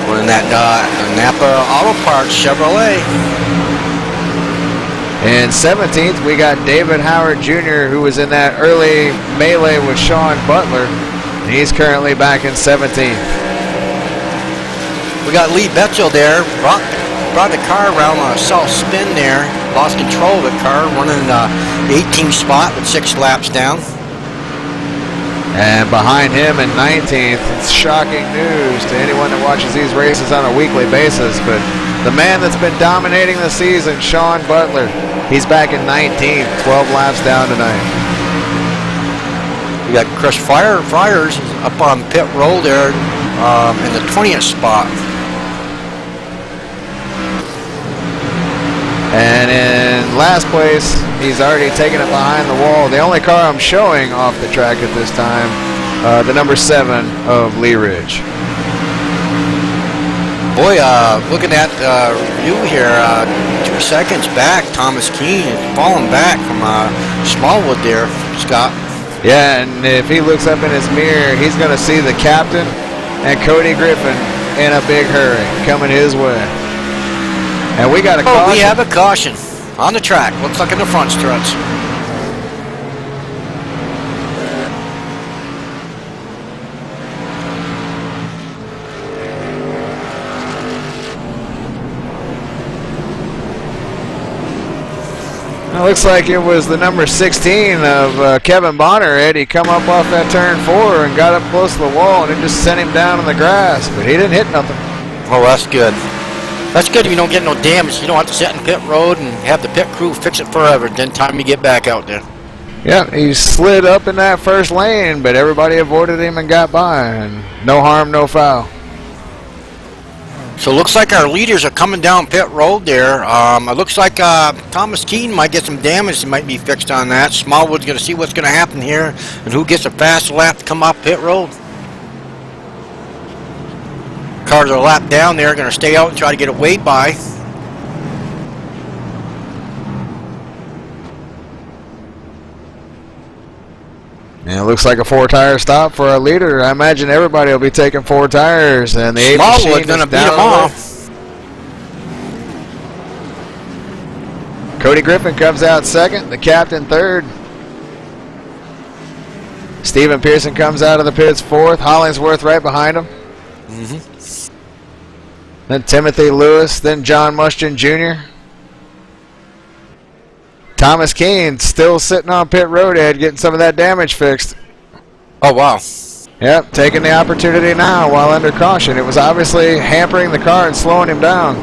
Running that Napa Auto Parts Chevrolet. In 17th, we got David Howard Jr., who was in that early melee with Sean Butler. And he's currently back in 17th. We got Lee Betchel there, brought the car around on a soft spin there, lost control of the car, running the 18th spot with 6 laps down. And behind him in 19th, it's shocking news to anyone that watches these races on a weekly basis, but the man that's been dominating the season, Sean Butler, he's back in 19th, 12 laps down tonight. We got Chris Friars up on pit roll there in the 20th spot. And in in last place. He's already taken it behind the wall. The only car I'm showing off the track at this time, the number 7 of Lee Ridge. Boy, looking at you here, 2 seconds back, Thomas Keene is falling back from Smallwood there, Scott. Yeah, and if he looks up in his mirror, he's going to see the captain and Cody Griffin in a big hurry coming his way. And we got a caution. We have a caution on the track. Looks like in the front stretch. It looks like it was the number 16 of Kevin Bonner. Eddie come up off that turn 4 and got up close to the wall, and it just sent him down in the grass, but he didn't hit nothing. Oh, that's good. That's good if you don't get no damage. You don't have to sit in pit road and have the pit crew fix it forever. Then time you get back out there. Yeah, he slid up in that first lane, but everybody avoided him and got by, and no harm, no foul. So it looks like our leaders are coming down pit road there. It looks like Thomas Keene might get some damage that might be fixed on that. Smallwood's going to see what's going to happen here and who gets a fast lap to come off pit road. Cars are lapped down there, going to stay out and try to get a wave by. And it looks like a 4-tire stop for our leader. I imagine everybody will be taking 4 tires, and the Smallwood's going to beat them off. Cody Griffin comes out second, the captain third. Stephen Pearson comes out of the pits fourth. Hollingsworth right behind him. Then Timothy Lewis, then John Mushton Jr. Thomas Keene still sitting on pit road, Ed, getting some of that damage fixed. Oh, wow. Yep, taking the opportunity now while under caution. It was obviously hampering the car and slowing him down.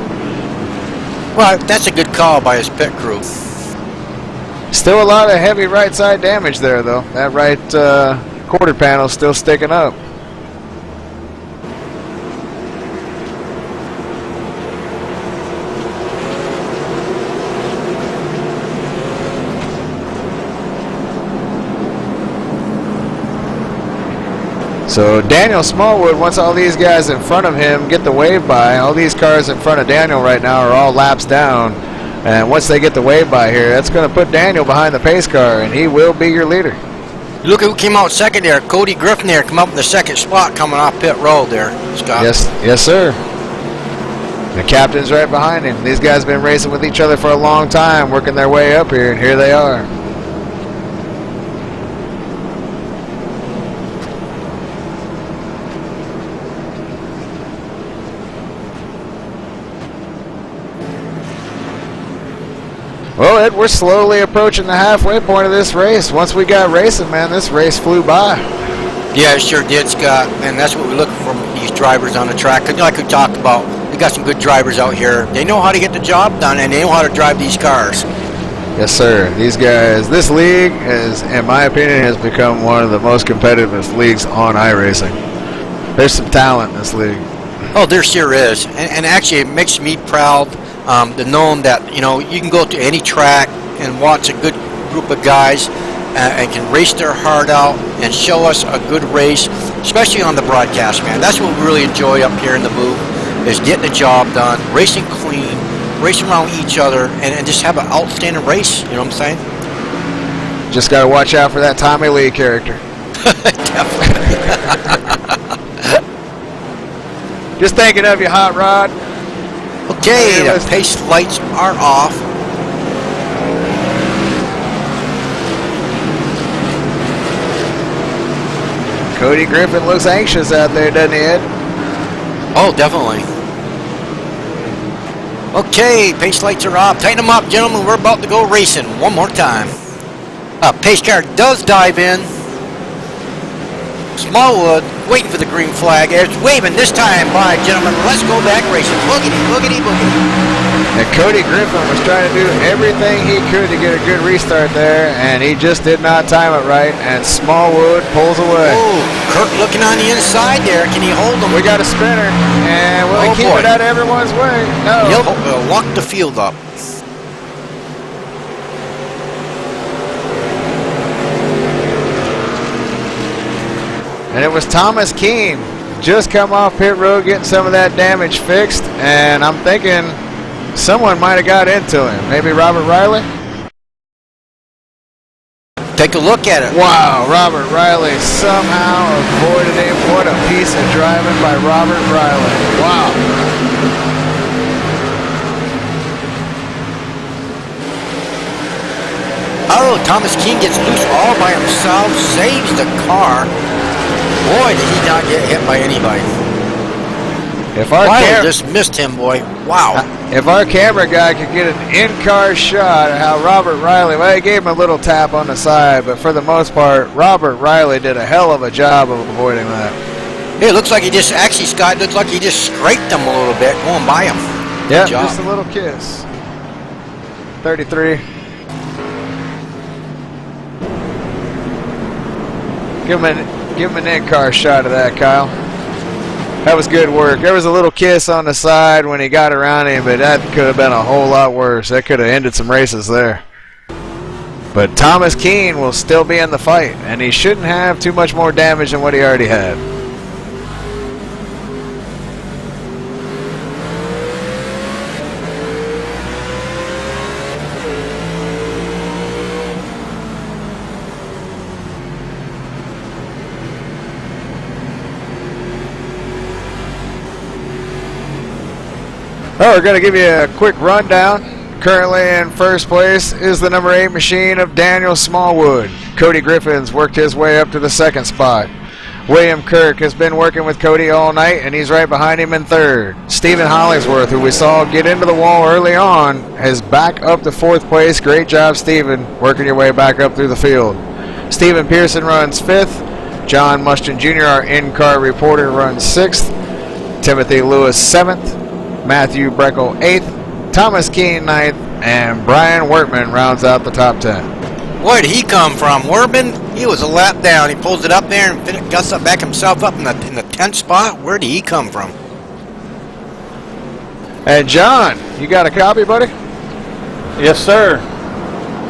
Well, that's a good call by his pit crew. Still a lot of heavy right side damage there, though. That right quarter panel still sticking up. So Daniel Smallwood, once all these guys in front of him get the wave by, all these cars in front of Daniel right now are all laps down. And once they get the wave by here, that's going to put Daniel behind the pace car, and he will be your leader. Look at who came out second there. Cody Griffin there come up in the second spot coming off pit road there, Scott. Yes, sir. The captain's right behind him. These guys have been racing with each other for a long time, working their way up here, and here they are. Well, Ed, we're slowly approaching the halfway point of this race. Once we got racing, man, this race flew by. Yeah, it sure did, Scott. And that's what we look for from these drivers on the track. Like we talked about, we got some good drivers out here. They know how to get the job done, and they know how to drive these cars. Yes, sir. These guys, this league, is, in my opinion, has become one of the most competitive leagues on iRacing. There's some talent in this league. Oh, there sure is. And actually, it makes me proud to know that, you know, you can go to any track and watch a good group of guys and can race their heart out and show us a good race, especially on the broadcast, man. That's what we really enjoy up here in the booth, is getting the job done, racing clean, racing around each other, and just have an outstanding race, you know what I'm saying? Just got to watch out for that Tommy Lee character. Definitely. Just thinking of you, Hot Rod. Okay, the pace lights are off. Cody Griffin looks anxious out there, doesn't he, Ed? Oh, definitely. Okay, pace lights are off. Tighten them up, gentlemen. We're about to go racing one more time. Pace car does dive in. Smallwood waiting for the green flag. It's waving this time by, gentlemen. Let's go back racing. Boogity, boogity, boogity. And Cody Griffin was trying to do everything he could to get a good restart there, and he just did not time it right, and Smallwood pulls away. Oh, Kirk looking on the inside there. Can he hold him? We got a spinner, and will he keep it out of everyone's way? No. He'll walk the field up. And it was Thomas Keene. Just come off pit road getting some of that damage fixed. And I'm thinking someone might have got into him. Maybe Robert Riley? Take a look at it. Wow, Robert Riley somehow avoided him. What a piece of driving by Robert Riley. Wow. Oh, Thomas Keene gets loose all by himself, saves the car. Boy, did he not get hit by anybody. If our Riley just missed him, boy. Wow. If our camera guy could get an in-car shot of how Robert Riley, well, he gave him a little tap on the side, but for the most part, Robert Riley did a hell of a job of avoiding that. It looks like he just, actually, Scott, looks like he just scraped him a little bit going by him. Yeah, just a little kiss. 33. Give him an in-car shot of that, Kyle. That was good work. There was a little kiss on the side when he got around him, but that could have been a whole lot worse. That could have ended some races there. But Thomas Keene will still be in the fight, and he shouldn't have too much more damage than what he already had. Oh, we're going to give you a quick rundown. Currently in first place is the number 8 machine of Daniel Smallwood. Cody Griffin's worked his way up to the second spot. William Kirk has been working with Cody all night, and he's right behind him in third. Stephen Hollingsworth, who we saw get into the wall early on, is back up to fourth place. Great job, Stephen, working your way back up through the field. Stephen Pearson runs fifth. John Mushton Jr., our in-car reporter, runs sixth. Timothy Lewis, seventh. Matthew Breckel, 8th, Thomas Keene, 9th, and Brian Wortman rounds out the top 10. Where did he come from? Wortman, he was a lap down. He pulls it up there and guts up back himself up in the 10th spot. Where did he come from? And John, you got a copy, buddy? Yes, sir.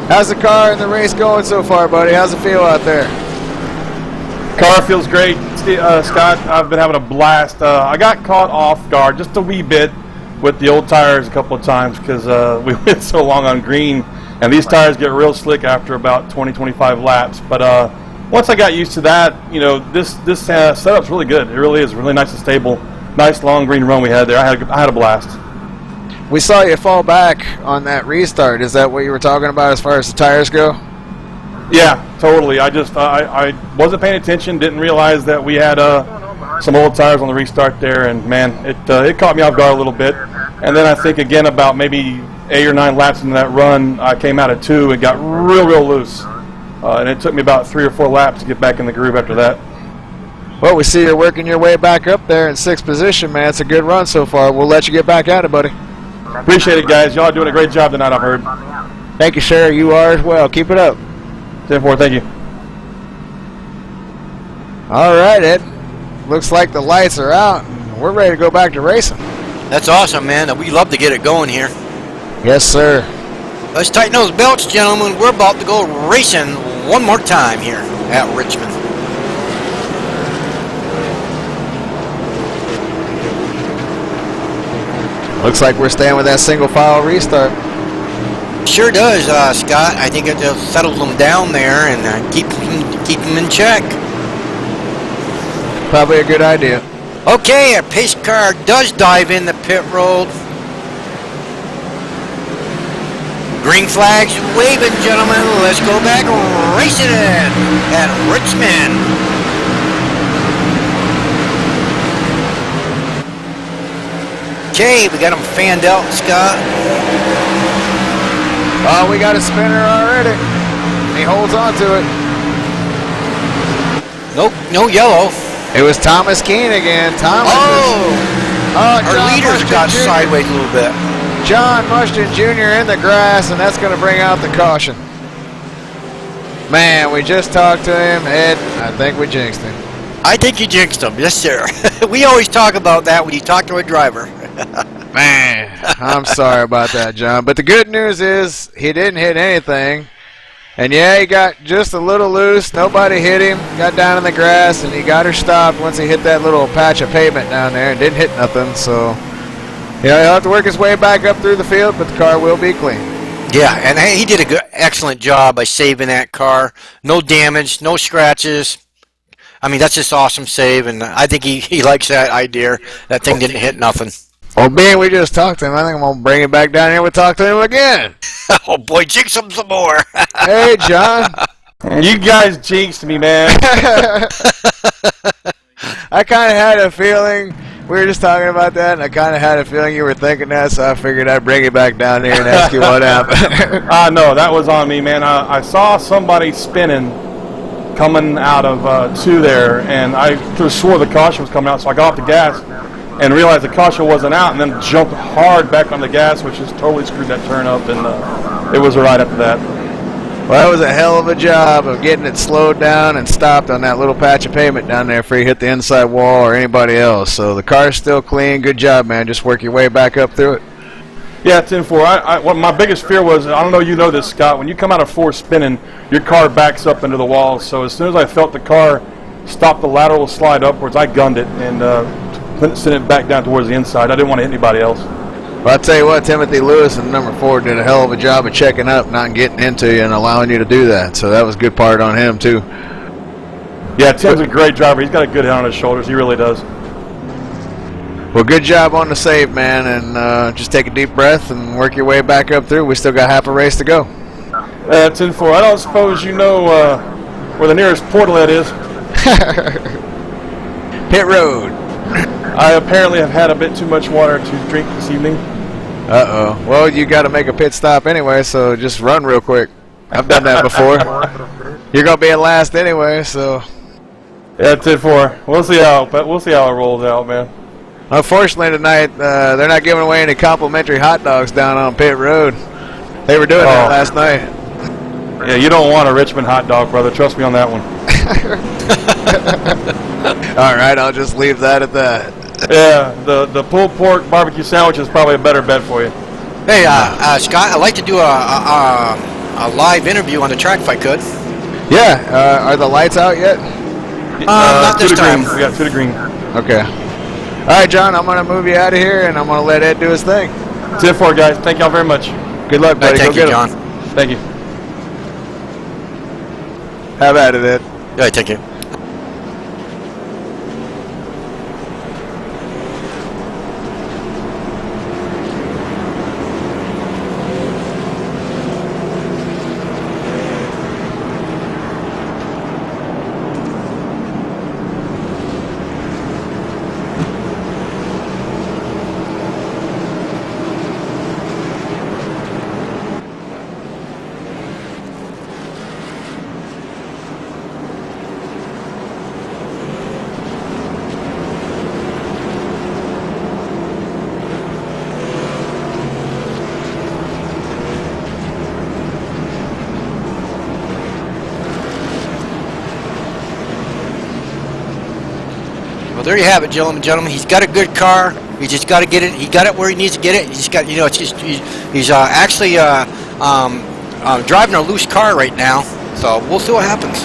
How's the car and the race going so far, buddy? How's it feel out there? Car feels great, Scott. I've been having a blast. I got caught off guard just a wee bit with the old tires a couple of times because we went so long on green, and these tires get real slick after about 20-25 laps. But once I got used to that, you know, this setup's really good. It really is really nice and stable. Nice long green run we had there. I had a blast. We saw you fall back on that restart. Is that what you were talking about as far as the tires go? Yeah, totally. I just I wasn't paying attention. Didn't realize that we had some old tires on the restart there, and man, it caught me off guard a little bit. And then I think again about maybe 8 or 9 laps into that run, I came out of 2 and got real loose, and it took me about 3 or 4 laps to get back in the groove after that. Well, we see you're working your way back up there in 6th position, man. It's a good run so far. We'll let you get back at it, buddy. Appreciate it, guys. Y'all are doing a great job tonight, I've heard. Thank you, sir. You are as well. Keep it up. 10-4, thank you. All right, Ed. Looks like the lights are out, and we're ready to go back to racing. That's awesome, man. We love to get it going here. Yes, sir. Let's tighten those belts, gentlemen. We're about to go racing one more time here at Richmond. Looks like we're staying with that single file restart. Sure does, Scott. I think it just settles them down there and keep them in check. Probably a good idea. Okay, a pace car does dive in the pit road. Green flags waving, gentlemen. Let's go back racing it at Richmond. Okay, we got them fanned out, Scott. Oh, we got a spinner already. He holds on to it. Nope, no yellow. It was Thomas Keene again. Thomas. Our leaders got sideways a little bit. John Mushton Jr. in the grass, and that's going to bring out the caution. Man, we just talked to him, Ed. I think we jinxed him. I think you jinxed him, yes, sir. We always talk about that when you talk to a driver. Man, I'm sorry about that, John. But the good news is he didn't hit anything. And yeah, he got just a little loose. Nobody hit him. Got down in the grass, and he got her stopped once he hit that little patch of pavement down there and didn't hit nothing. So, yeah, he'll have to work his way back up through the field, but the car will be clean. Yeah, and he did a excellent job by saving that car. No damage, no scratches. I mean, that's just awesome save, and I think he likes that idea. That thing didn't hit nothing. Well, being we just talked to him, I think I'm going to bring him back down here. We'll talk to him again. Oh, boy, jinx him some more. Hey, John. You guys jinxed me, man. I kind of had a feeling, we were just talking about that, and I kind of had a feeling you were thinking that, so I figured I'd bring you back down here and ask you what happened. No, that was on me, man. I saw somebody spinning coming out of 2 there, and I just swore the caution was coming out, so I got off the gas and realized the caution wasn't out, and then jumped hard back on the gas, which just totally screwed that turn up, and it was all right after that. Well, that was a hell of a job of getting it slowed down and stopped on that little patch of pavement down there before you hit the inside wall or anybody else. So the car's still clean. Good job, man. Just work your way back up through it. Yeah, 10-4. What my biggest fear was, I don't know you know this, Scott, when you come out of 4 spinning, your car backs up into the wall. So as soon as I felt the car stop the lateral slide upwards, I gunned it and sent it back down towards the inside. I didn't want to hit anybody else. Well, I'll tell you what, Timothy Lewis in number 4 did a hell of a job of checking up, not getting into you, and allowing you to do that. So that was a good part on him, too. Yeah, Tim's a great driver. He's got a good head on his shoulders. He really does. Well, good job on the save, man, and just take a deep breath and work your way back up through. We still got half a race to go. 10-4. I don't suppose you know where the nearest portalet is. Pit road. I apparently have had a bit too much water to drink this evening. Uh-oh. Well, you got to make a pit stop anyway, so just run real quick. I've done that before. You're going to be at last anyway, so. Yeah, 10-4. We'll see how it rolls out, man. Unfortunately tonight, they're not giving away any complimentary hot dogs down on pit road. They were doing that last night. Yeah, you don't want a Richmond hot dog, brother. Trust me on that one. All right, I'll just leave that at that. Yeah, the pulled pork barbecue sandwich is probably a better bet for you. Hey, Scott, I'd like to do a live interview on the track if I could. Yeah, are the lights out yet? Not this time. We got 2 to green. Okay. All right, John, I'm going to move you out of here, and I'm going to let Ed do his thing. 10-4, guys. Thank y'all very much. Good luck, buddy. Thank Go you, get John. him. Thank you. Have at it, Ed. Yeah, thank you. Well, there you have it, gentlemen. He's got a good car. He just got to get it. He got it where he needs to get it. He's got, it's just he's actually driving a loose car right now. So we'll see what happens.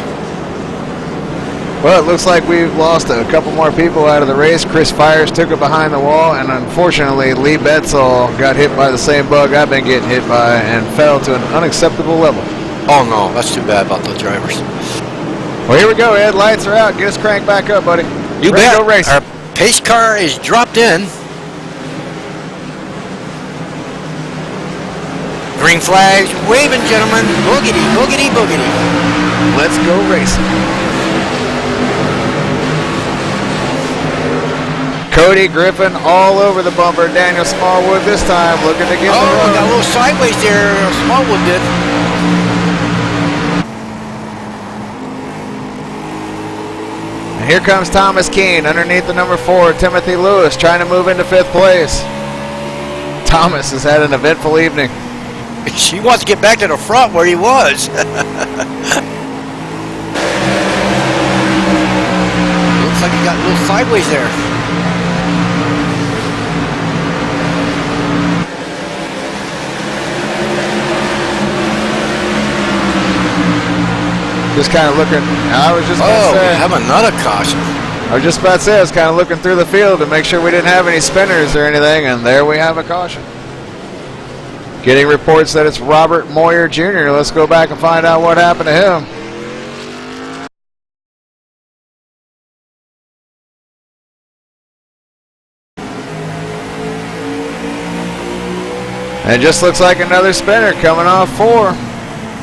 Well, it looks like we've lost a couple more people out of the race. Chris Fires took it behind the wall, and unfortunately, Lee Betzel got hit by the same bug I've been getting hit by and fell to an unacceptable level. Oh no, that's too bad about those drivers. Well, here we go, Ed. Lights are out. Get us cranked back up, buddy. You Ready bet. to go race. Our pace car is dropped in. Green flags waving, gentlemen. Boogity, boogity, boogity. Let's go racing. Cody Griffin all over the bumper. Daniel Smallwood this time looking to get the run. Got a little sideways there. Smallwood did. And here comes Thomas Keene underneath the number 4, Timothy Lewis, trying to move into 5th place. Thomas has had an eventful evening. She wants to get back to the front where he was. Looks like he got a little sideways there. Just kind of looking. I was just about to we say. have another caution. I was just about to say, I was kind of looking through the field to make sure we didn't have any spinners or anything, and there we have a caution. Getting reports that it's Robert Moyer Jr. Let's go back and find out what happened to him. And it just looks like another spinner coming off 4.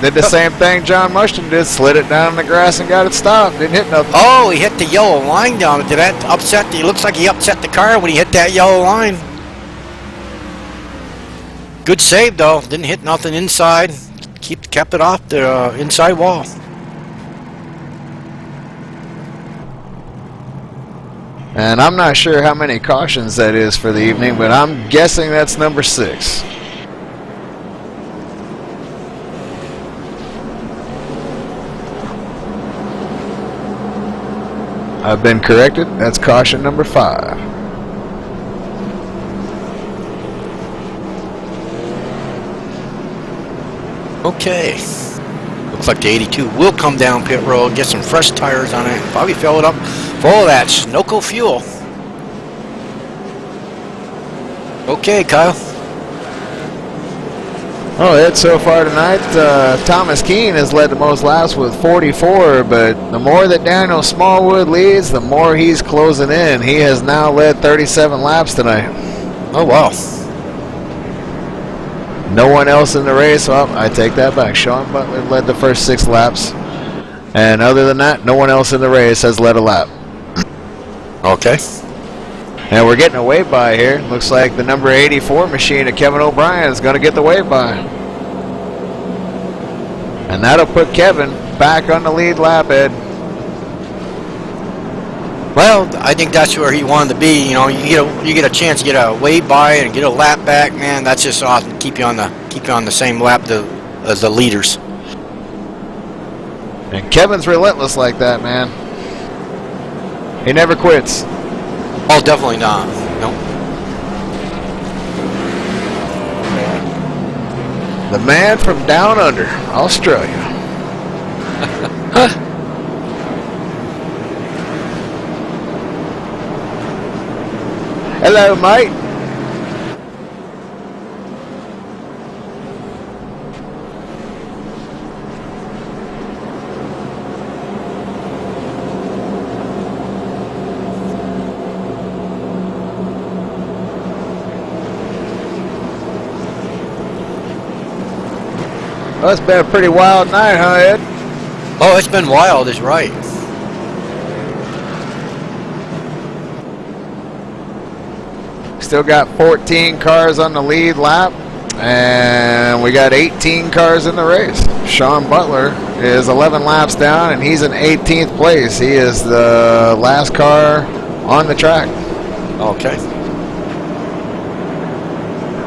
Did the same thing John Mushton did, slid it down in the grass and got it stopped. Didn't hit nothing. Oh, he hit the yellow line down. Did that upset? It looks like he upset the car when he hit that yellow line. Good save though. Didn't hit nothing inside. Kept it off the inside wall. And I'm not sure how many cautions that is for the evening, but I'm guessing that's number 6. I've been corrected. That's caution number 5. Okay. Looks like the 82 will come down pit road, get some fresh tires on it, probably fill it up full of that Sunoco fuel. Okay, Kyle. Oh, Ed, so far tonight, Thomas Keene has led the most laps with 44, but the more that Daniel Smallwood leads, the more he's closing in. He has now led 37 laps tonight. Oh, wow. No one else in the race. Well, I take that back. Sean Butler led the first 6 laps. And other than that, no one else in the race has led a lap. Okay. And we're getting a wave by here. Looks like the number 84 machine of Kevin O'Brien is going to get the wave by. And that'll put Kevin back on the lead lap, Ed. Well, I think that's where he wanted to be. You know, you get a chance to get a wave by and get a lap back, man. That's just awesome. Keep you on the same lap as the leaders. And Kevin's relentless like that, man. He never quits. Oh, definitely not. No. The man from down under, Australia. Hello, mate. Well, it's been a pretty wild night, huh, Ed? Oh, it's been wild, is right. Still got 14 cars on the lead lap, and we got 18 cars in the race. Sean Butler is 11 laps down, and he's in 18th place. He is the last car on the track. Okay.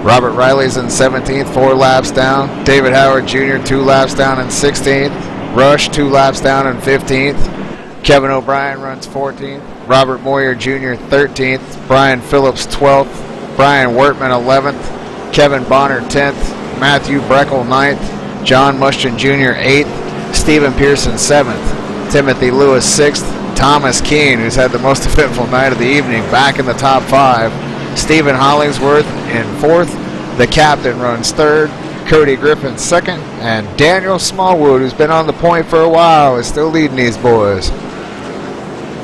Robert Riley's in 17th, 4 laps down. David Howard Jr., 2 laps down in 16th. Rush, 2 laps down in 15th. Kevin O'Brien runs 14th. Robert Moyer Jr., 13th. Brian Phillips, 12th. Brian Wertman, 11th. Kevin Bonner, 10th. Matthew Breckel, 9th. John Mushton Jr., 8th. Stephen Pearson, 7th. Timothy Lewis, 6th. Thomas Keene, who's had the most eventful night of the evening, back in the top 5. Stephen Hollingsworth in 4th. The captain runs 3rd. Cody Griffin 2nd. And Daniel Smallwood, who's been on the point for a while, is still leading these boys.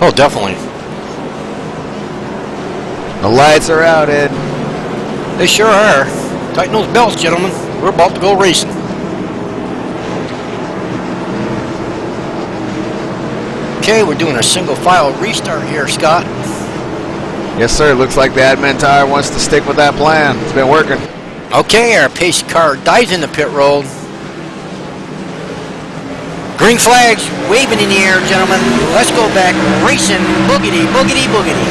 Oh, definitely. The lights are out, Ed. They sure are. Tighten those belts, gentlemen. We're about to go racing. Okay, we're doing a single file restart here, Scott. Yes, sir. Looks like the admin tire wants to stick with that plan. It's been working. Okay, our pace car dives in the pit road. Green flags waving in the air, gentlemen. Let's go back racing. Boogity, boogity, boogity.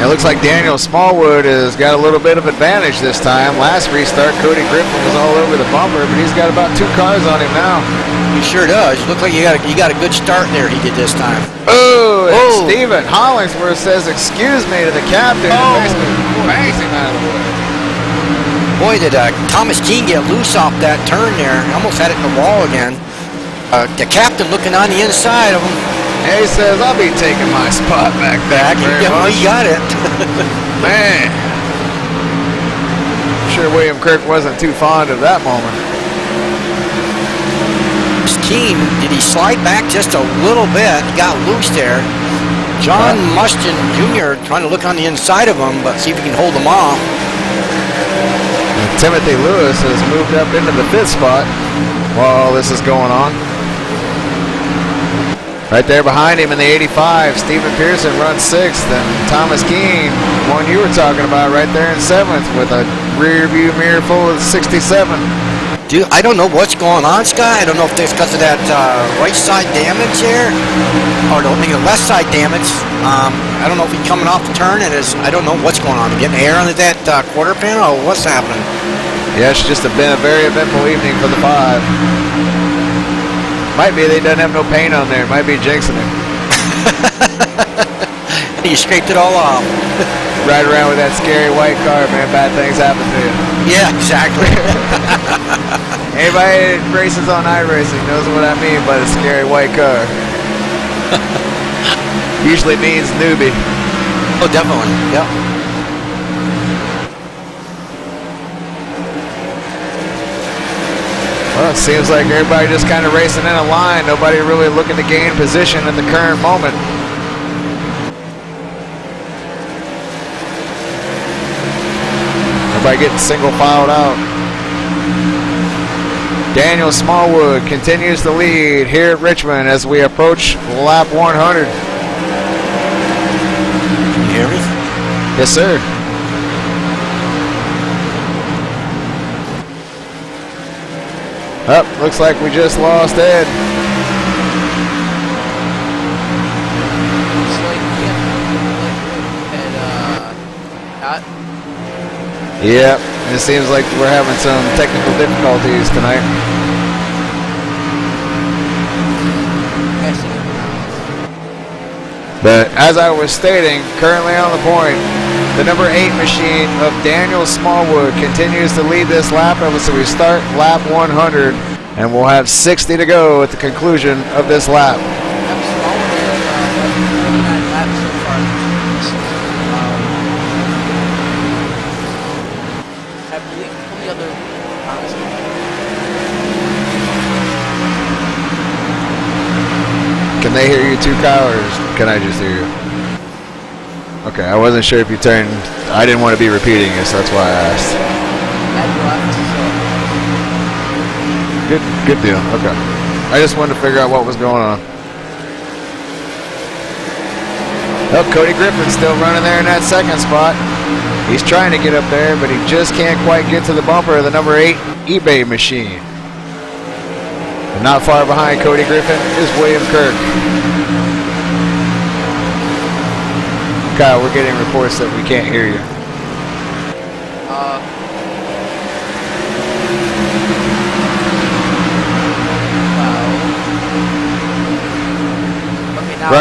It looks like Daniel Smallwood has got a little bit of advantage this time. Last restart, Cody Griffin was all over the bumper, but he's got about 2 cars on him now. He sure does. Look like you got a good start there. He did this time. Oh, and Stephen Hollingsworth says, "Excuse me," to the captain. Oh. And basically bangs him out of the way. Boy, did Thomas Keene get loose off that turn there. Almost had it in the wall again. The captain looking on the inside of him. And he says, I'll be taking my spot back. He got it. Man. I'm sure William Kirk wasn't too fond of that moment. Keene, did he slide back just a little bit? He got loose there. John Mushton Jr. trying to look on the inside of him, but see if he can hold him off. And Timothy Lewis has moved up into the 5th spot while all this is going on. Right there behind him in the 85, Stephen Pearson runs 6th, and Thomas Keene, one you were talking about, right there in 7th with a rear view mirror full of 67. Dude, I don't know what's going on, Scott. I don't know if it's because of that right side damage there, or the left side damage. I don't know if he's coming off the turn and I don't know what's going on. Getting air under that quarter panel, or what's happening? Yeah, it's just been a very eventful evening for the 5. Might be they doesn't have no paint on there. Might be jinxing it. You scraped it all off. Ride around with that scary white car, man. Bad things happen to you. Yeah, exactly. Anybody that races on iRacing knows what I mean by the scary white car. Usually means newbie. Oh, definitely. Yep. Well, it seems like everybody just kind of racing in a line. Nobody really looking to gain position at the current moment. Everybody getting single filed out. Daniel Smallwood continues to lead here at Richmond as we approach lap 100. Can you hear me? Yes, sir. Up, looks like we just lost Ed. Yep, it seems like we're having some technical difficulties tonight. But as I was stating, currently on the point, the number 8 machine of Daniel Smallwood continues to lead this lap. So we start lap 100, and we'll have 60 to go at the conclusion of this lap. Can they hear you too, Kyle, or can I just hear you? Okay, I wasn't sure if you turned. I didn't want to be repeating it, so that's why I asked. Good deal. Okay. I just wanted to figure out what was going on. Oh, Cody Griffin's still running there in that 2nd spot. He's trying to get up there, but he just can't quite get to the bumper of the number 8 eBay machine. And not far behind Cody Griffin is William Kirk. Kyle, we're getting reports that we can't hear you. Okay, now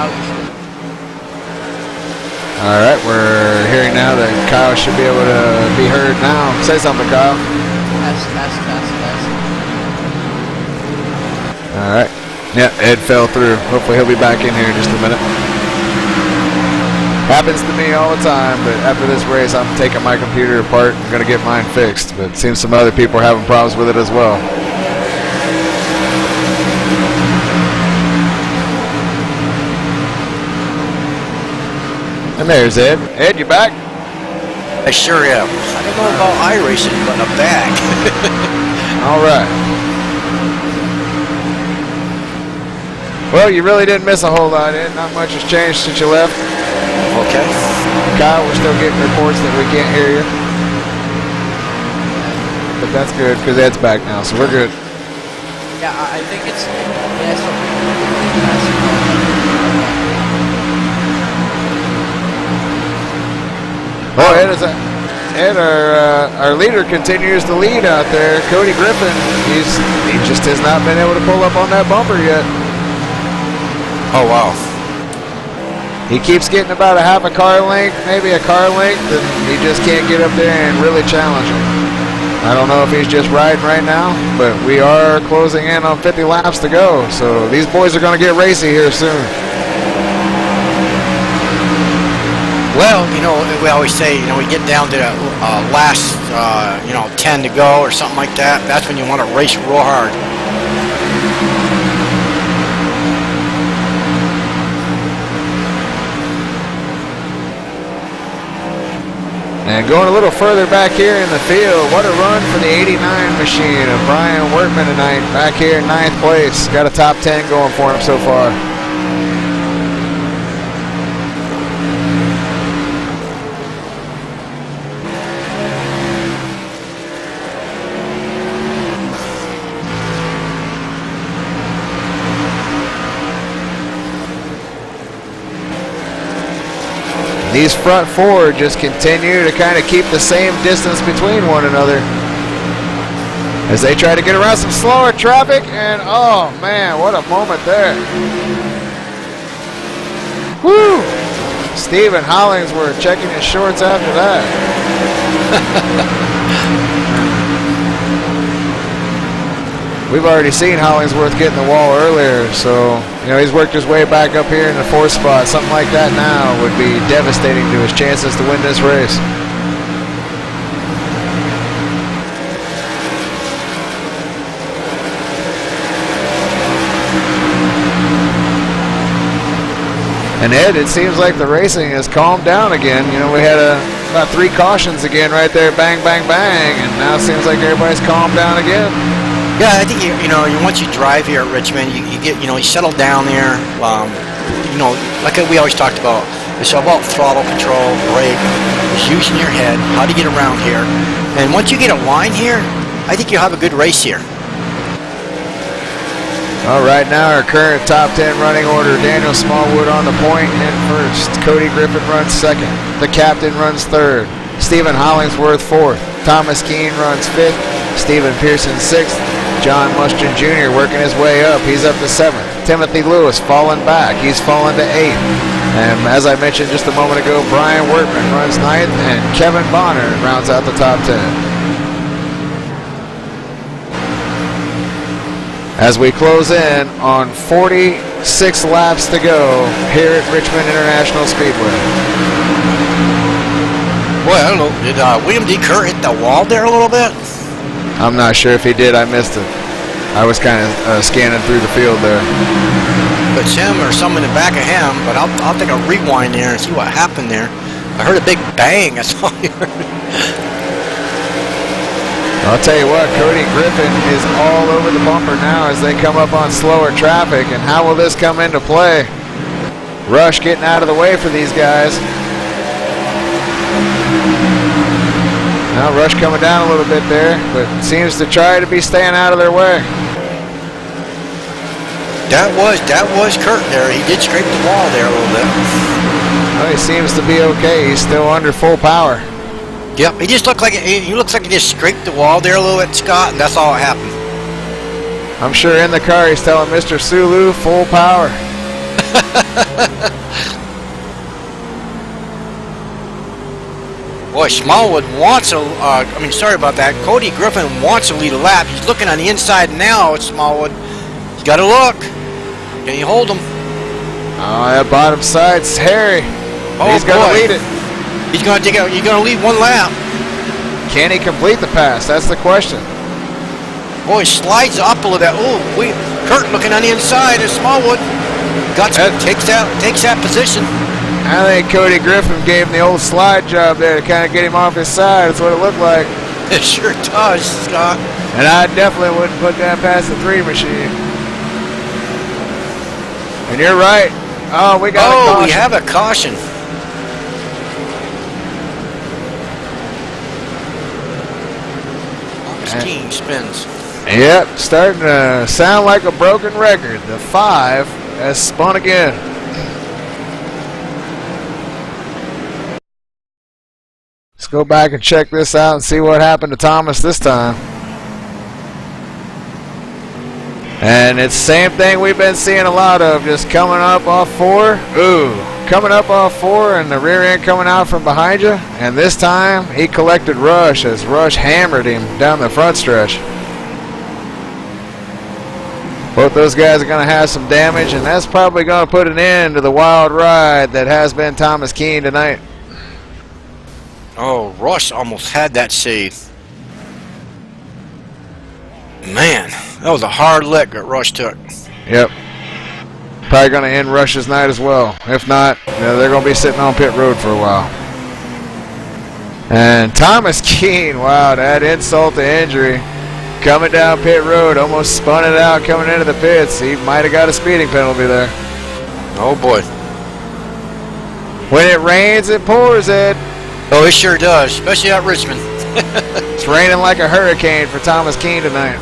you should. All right, we're hearing now that Kyle should be able to be heard now. Say something, Kyle. Test. All right. Yeah, Ed fell through. Hopefully he'll be back in here in just a minute. Happens to me all the time, but after this race, I'm taking my computer apart. I'm going to get mine fixed, but it seems some other people are having problems with it as well. And there's Ed. Ed, you back? I sure am. I don't know about iRacing, but I'm back. All right. Well, you really didn't miss a whole lot, Ed. Not much has changed since you left. Okay. Kyle, we're still getting reports that we can't hear you. But that's good, because Ed's back now, so we're good. Yeah, I think it's Oh, Ed, our leader continues to lead out there. Cody Griffin, he just has not been able to pull up on that bumper yet. Oh, wow. He keeps getting about a half a car length, maybe a car length, and he just can't get up there and really challenge him. I don't know if he's just riding right now, but we are closing in on 50 laps to go, so these boys are going to get racy here soon. Well, you know, we always say, you know, we get down to the last, 10 to go or something like that. That's when you want to race real hard. And going a little further back here in the field, what a run for the 89 machine of Brian Workman tonight. Back here in 9th place. Got a top 10 going for him so far. These front four just continue to kind of keep the same distance between one another as they try to get around some slower traffic, and oh man, what a moment there. Woo! Stephen Hollingsworth checking his shorts after that. We've already seen Hollingsworth get in the wall earlier, so you know he's worked his way back up here in the 4th spot. Something like that now would be devastating to his chances to win this race. And Ed, it seems like the racing has calmed down again. You know, we had about 3 cautions again right there, bang, bang, bang, and now it seems like everybody's calmed down again. Yeah, I think once you drive here at Richmond, you get you settle down there. Like we always talked about, it's about throttle control, brake, it's using your head, how to get around here. And once you get a line here, I think you'll have a good race here. All right, now our current top 10 running order: Daniel Smallwood on the point in first, Cody Griffin runs second, the captain runs third, Stephen Hollingsworth fourth, Thomas Keene runs fifth, Stephen Pearson sixth, John Mushton Jr. working his way up. He's up to 7th. Timothy Lewis falling back. He's fallen to 8th. And as I mentioned just a moment ago, Brian Workman runs 9th, and Kevin Bonner rounds out the top 10. As we close in on 46 laps to go here at Richmond International Speedway. Boy, I don't know. Did William D. Kerr hit the wall there a little bit? I'm not sure if he did. I missed it. I was kind of scanning through the field there. But it's him or someone in the back of him, but I'll take a rewind there and see what happened there. I heard a big bang. That's all I heard. I'll tell you what, Cody Griffin is all over the bumper now as they come up on slower traffic. And how will this come into play? Rush getting out of the way for these guys. Now Rush coming down a little bit there, but seems to try to be staying out of their way. That was Kurt there. He did scrape the wall there a little bit. Well, he seems to be okay. He's still under full power. Yep, he just looks like he just scraped the wall there a little bit, Scott, and that's all that happened. I'm sure in the car he's telling Mr. Sulu full power. Boy, Smallwood wants sorry about that. Cody Griffin wants to lead a lap. He's looking on the inside now at Smallwood. He's got to look. Can you hold him? Oh, that bottom side's hairy. Oh, he's going to lead it. He's going to take out. You're going to lead one lap. Can he complete the pass? That's the question. Boy, slides up a little bit. Oh, Kurt looking on the inside at Smallwood. Takes that position. I think Cody Griffin gave him the old slide job there to kind of get him off his side. That's what it looked like. It sure does, Scott. And I definitely wouldn't put that past the 3 machine. And you're right. Oh, we got a caution. We have a caution. Team spins. Yep, starting to sound like a broken record. The 5 has spun again. Let's go back and check this out and see what happened to Thomas this time. And it's the same thing we've been seeing a lot of, just coming up off 4. Ooh, coming up off 4 and the rear end coming out from behind you. And this time he collected Rush as Rush hammered him down the front stretch. Both those guys are going to have some damage, and that's probably going to put an end to the wild ride that has been Thomas Keene tonight. Oh, Rush almost had that save. Man, that was a hard lick that Rush took. Yep. Probably going to end Rush's night as well. If not, they're going to be sitting on pit road for a while. And Thomas Keene, wow, that insult to injury. Coming down pit road, almost spun it out coming into the pits. He might have got a speeding penalty there. Oh, boy. When it rains, it pours, Ed. Oh, it sure does, especially at Richmond. It's raining like a hurricane for Thomas Keene tonight.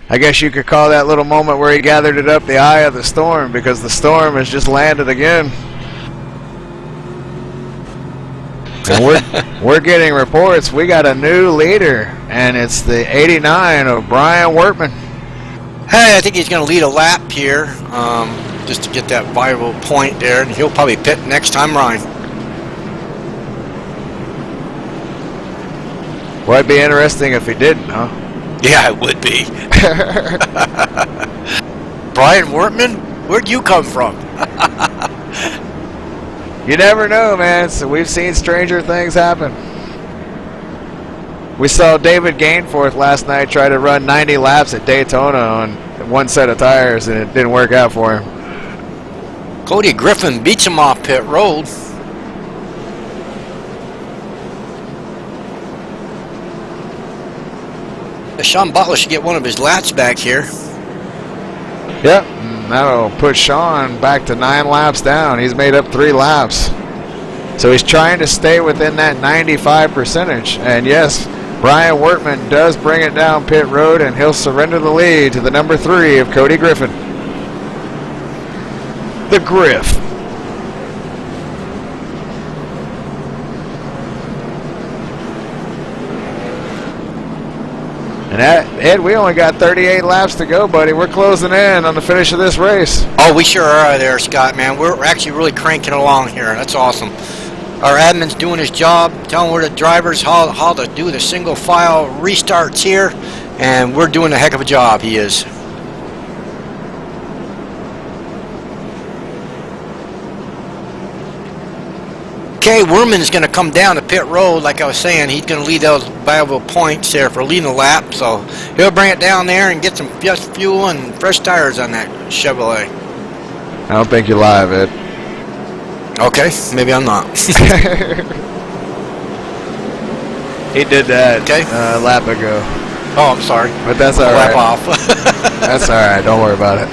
I guess you could call that little moment where he gathered it up the eye of the storm, because the storm has just landed again. And we're getting reports. We got a new leader, and it's the 89 of Brian Wortman. Hey, I think he's going to lead a lap here, just to get that viral point there, and he'll probably pit next time, Ryan. Well, it'd be interesting if he didn't, huh? Yeah, it would be. Brian Wortman, where'd you come from? You never know, man. So we've seen stranger things happen. We saw David Gainforth last night try to run 90 laps at Daytona on one set of tires, and it didn't work out for him. Cody Griffin beats him off pit road. Sean Butler should get one of his laps back here. Yep, that'll put Sean back to 9 laps down. He's made up 3 laps. So he's trying to stay within that 95 percentage. And yes, Brian Wortman does bring it down pit road, and he'll surrender the lead to the number 3 of Cody Griffin. The Griff. And Ed, we only got 38 laps to go, buddy. We're closing in on the finish of this race. Oh, we sure are there, Scott, man. We're actually really cranking along here. That's awesome. Our admin's doing his job, telling where the drivers how to do the single file restarts here, and we're doing a heck of a job, he is. Okay, Worman's going to come down to pit road, like I was saying. He's going to lead those valuable points there for leading the lap, so he'll bring it down there and get some fuel and fresh tires on that Chevrolet. I don't think you're live, Ed. Okay, maybe I'm not. He did that a lap ago. Oh, I'm sorry. But that's all right. Lap off. That's all right. Don't worry about it.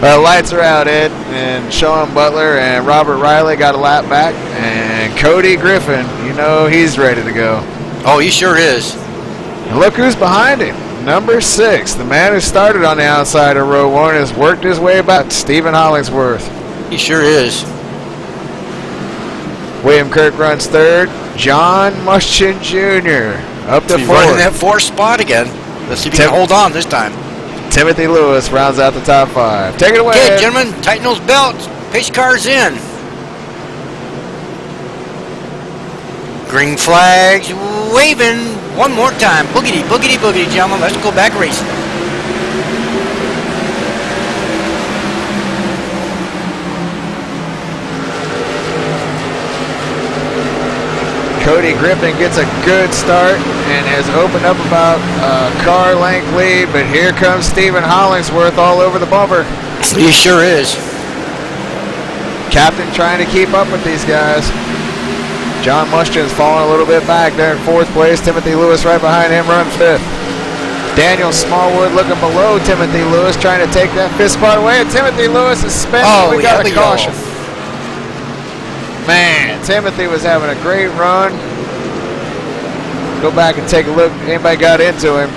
Lights are out, Ed, and Sean Butler and Robert Riley got a lap back, and Cody Griffin, you know he's ready to go. Oh, he sure is. And look who's behind him. Number 6, the man who started on the outside of row 1, has worked his way back, Stephen Hollingsworth. He sure is. William Kirk runs 3rd. John Muschin Jr. up to 4th. Running that 4th spot again. Let's see if he can hold on this time. Timothy Lewis rounds out the top 5. Take it away. Okay, gentlemen, tighten those belts. Pace car's in. Green flags waving. One more time. Boogity, boogity, boogity, gentlemen. Let's go back racing. Cody Griffin gets a good start and has opened up about a car length lead, but here comes Stephen Hollingsworth all over the bumper. He sure is. Captain trying to keep up with these guys. John Muschin's falling a little bit back there in 4th place. Timothy Lewis right behind him, run 5th. Daniel Smallwood looking below Timothy Lewis, trying to take that 5th spot away. And Timothy Lewis is spinning. Oh, we got a caution. Go. Man, Timothy was having a great run. Go back and take a look. Anybody got into him?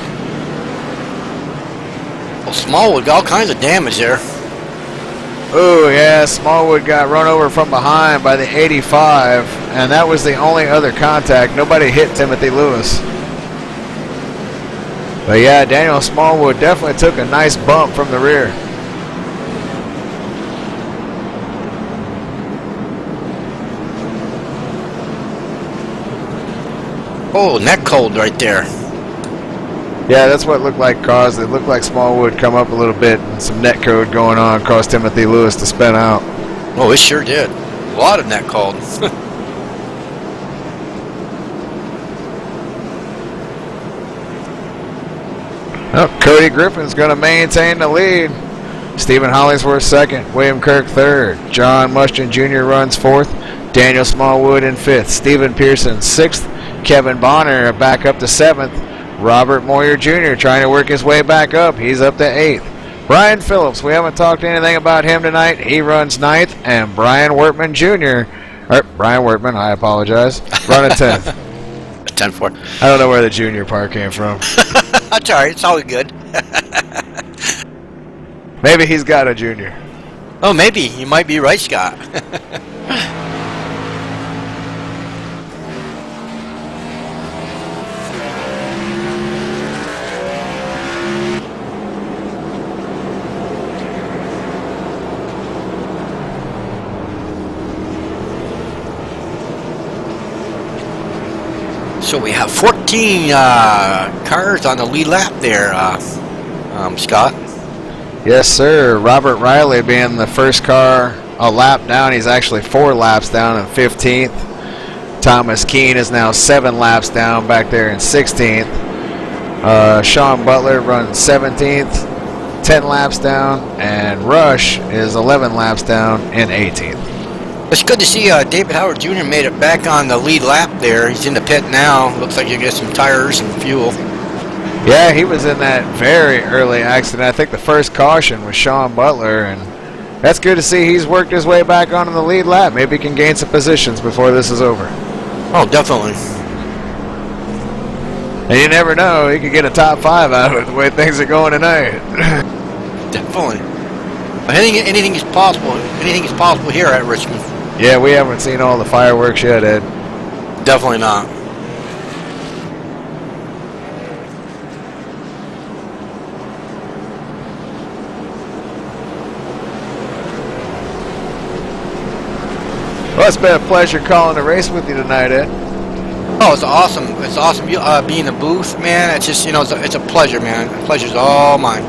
Well, Smallwood got all kinds of damage there. Oh, yeah, Smallwood got run over from behind by the 85, and that was the only other contact. Nobody hit Timothy Lewis. But yeah, Daniel Smallwood definitely took a nice bump from the rear. Oh, neck cold right there. Yeah, that's what it looked like caused. It looked like Smallwood come up a little bit and some net code going on caused Timothy Lewis to spin out. Oh, it sure did. A lot of neck cold. Oh, Cody Griffin's going to maintain the lead. Stephen Hollingsworth second, William Kirk third, John Mushton Jr. runs fourth, Daniel Smallwood in fifth, Stephen Pearson sixth, Kevin Bonner back up to seventh, Robert Moyer Jr. trying to work his way back up. He's up to eighth. Brian Phillips, we haven't talked anything about him tonight. He runs ninth, and Brian Wortman Jr. Brian Wortman, I apologize, running 10th. 10-4. I don't know where the junior part came from. That's all right. It's always good. Maybe he's got a junior. Oh, maybe. You might be right, Scott. So we have 14 cars on the lead lap there, Scott. Yes, sir. Robert Riley being the first car a lap down. He's actually 4 laps down in 15th. Thomas Keene is now 7 laps down back there in 16th. Sean Butler runs 17th, 10 laps down. And Rush is 11 laps down in 18th. It's good to see David Howard Jr. made it back on the lead lap there. He's in the pit now. Looks like you get some tires and fuel. Yeah, he was in that very early accident. I think the first caution was Sean Butler, and that's good to see he's worked his way back onto the lead lap. Maybe he can gain some positions before this is over. Oh, definitely. And you never know, he could get a top 5 out of it the way things are going tonight. Definitely. Anything is possible. Anything is possible here at Richmond. Yeah, we haven't seen all the fireworks yet, Ed. Definitely not. Well, it's been a pleasure calling the race with you tonight, Ed. Oh, it's awesome. It's awesome being in the booth, man. It's just, it's a pleasure, man. The pleasure's all mine.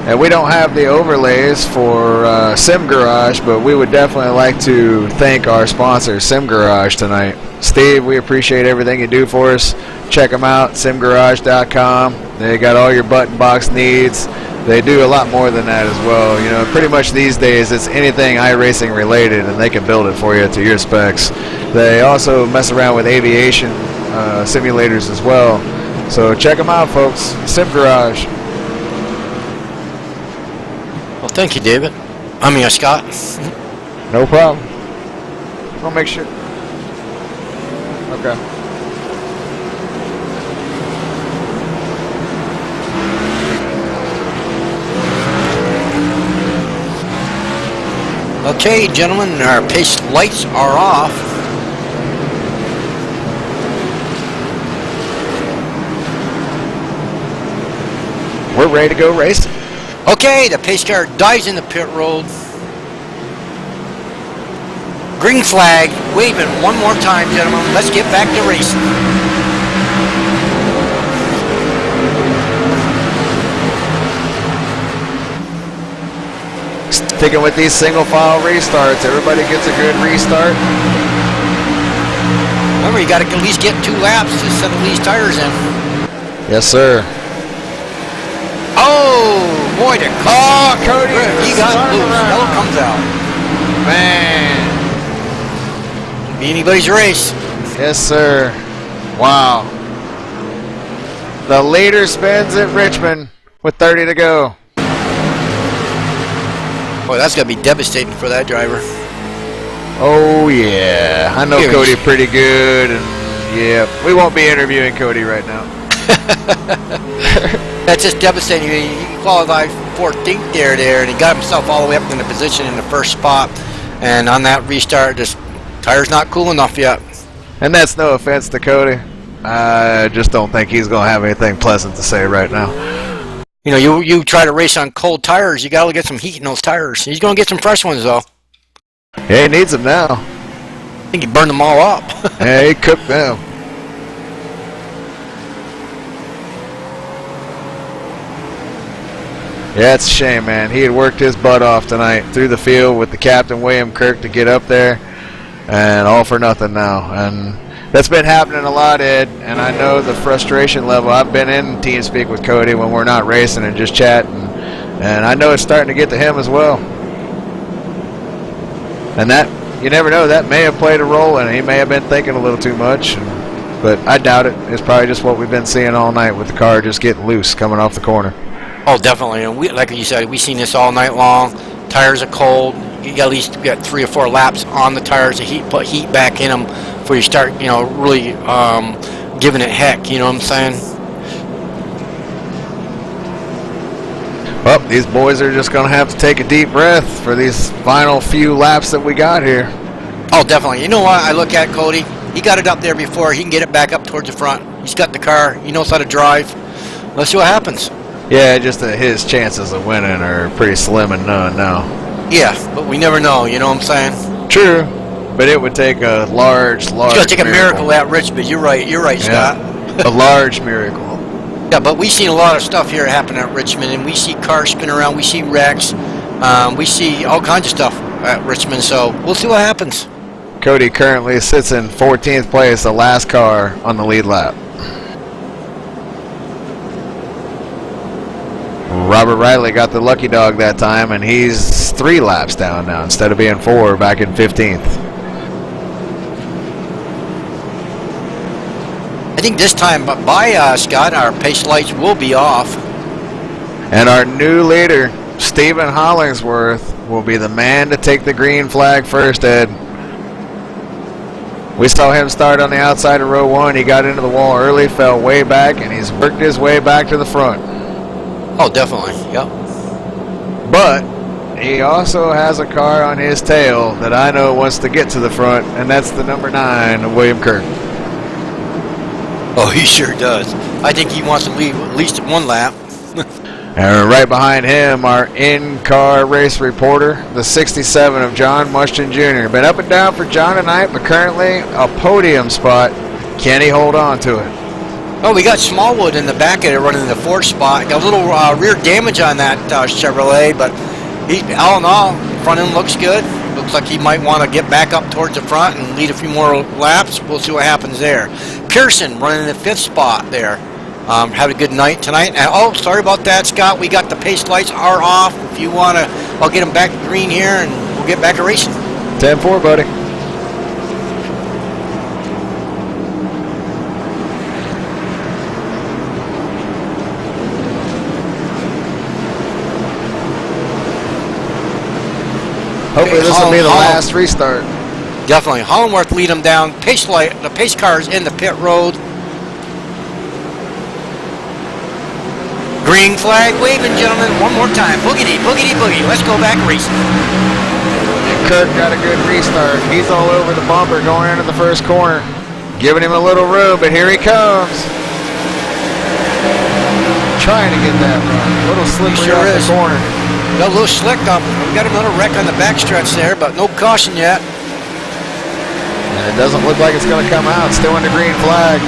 And we don't have the overlays for Sim Garage, but we would definitely like to thank our sponsor, Sim Garage, tonight. Steve, we appreciate everything you do for us. Check them out, simgarage.com. They got all your button box needs. They do a lot more than that as well. Pretty much these days it's anything iRacing related, and they can build it for you to your specs. They also mess around with aviation simulators as well. So check them out, folks. Sim Garage. Well, thank you, David. Scott. No problem. I'll make sure. Okay. Okay, gentlemen, our pace lights are off. We're ready to go racing. Okay, the pace car dives in the pit road. Green flag, waving one more time, gentlemen. Let's get back to racing. Sticking with these single file restarts, everybody gets a good restart. Remember, you got to at least get 2 laps to settle these tires in. Yes, sir. Oh, boy, Cody! He got loose. Yellow comes out. Man. Be anybody's race. Yes, sir. Wow. The leader spins at Richmond with 30 to go. Boy, that's going to be devastating for that driver. Oh, yeah. I know Cody pretty good, and yeah, we won't be interviewing Cody right now. That's just devastating. He qualified 14th there, and he got himself all the way up in the position in the first spot. And on that restart, just Tire's not cool enough yet. And that's no offense to Cody. I just don't think he's going to have anything pleasant to say right now. You know, you try to race on cold tires, you got to get some heat in those tires. He's going to get some fresh ones, though. Yeah, he needs them now. I think he burned them all up. Yeah, he cooked them. Yeah, it's a shame, man. He had worked his butt off tonight through the field with the captain, William Kirk, to get up there, and all for nothing now. And that's been happening a lot, Ed, and I know the frustration level. I've been in TeamSpeak with Cody when we're not racing and just chatting, and I know it's starting to get to him as well. And that, you never know, that may have played a role in it. He may have been thinking a little too much, but I doubt it. It's probably just what we've been seeing all night with the car just getting loose coming off the corner. Oh, definitely. And we, like you said, we've seen this all night long. Tires are cold. You got at least get 3 or 4 laps on the tires to put heat back in them before you start, you know, really giving it heck. You know what I'm saying? Well, these boys are just going to have to take a deep breath for these final few laps that we got here. Oh, definitely. You know what I look at, Cody? He got it up there before. He can get it back up towards the front. He's got the car. He knows how to drive. Let's see what happens. Yeah, just that his chances of winning are pretty slim and none now. Yeah, but we never know. You know what I'm saying? True, but it would take a large It's going to take a miracle at Richmond. You're right. You're right, Scott. A large miracle. Yeah, but we've seen a lot of stuff here happen at Richmond, and we see cars spin around. We see wrecks. We see all kinds of stuff at Richmond, so we'll see what happens. Cody currently sits in 14th place, the last car on the lead lap. Robert Riley got the lucky dog that time, and he's 3 laps down now instead of being 4 back in 15th. I think this time by Scott, our pace lights will be off. And our new leader, Stephen Hollingsworth, will be the man to take the green flag first, Ed. We saw him start on the outside of row 1. He got into the wall early, fell way back, and he's worked his way back to the front. Oh, definitely. Yep. But he also has a car on his tail that I know wants to get to the front, and that's the number 9, William Kirk. Oh, he sure does. I think he wants to leave at least 1 lap. And right behind him, our in-car race reporter, the 67 of John Mushton Jr. Been up and down for John tonight, but currently a podium spot. Can he hold on to it? Oh, we got Smallwood in the back of it running the 4th spot. Got a little rear damage on that Chevrolet, but all in all, front end looks good. Looks like he might want to get back up towards the front and lead a few more laps. We'll see what happens there. Pearson running the 5th spot there. Had a good night tonight. Oh, sorry about that, Scott. We got the pace lights are off. If you want to, I'll get them back green here and we'll get back to racing. 10-4, buddy. Hopefully this will be the last restart. Definitely. Hollingworth lead them down. The pace cars in the pit road. Green flag waving, gentlemen, one more time. Boogity, boogity, boogie. Let's go back racing. And Kirk got a good restart. He's all over the bumper going into the first corner. Giving him a little room, but here he comes. Trying to get that run. A little slippery off the corner. Got a little slick up. We got another wreck on the backstretch there, but no caution yet. And it doesn't look like it's going to come out. Still in the green flag.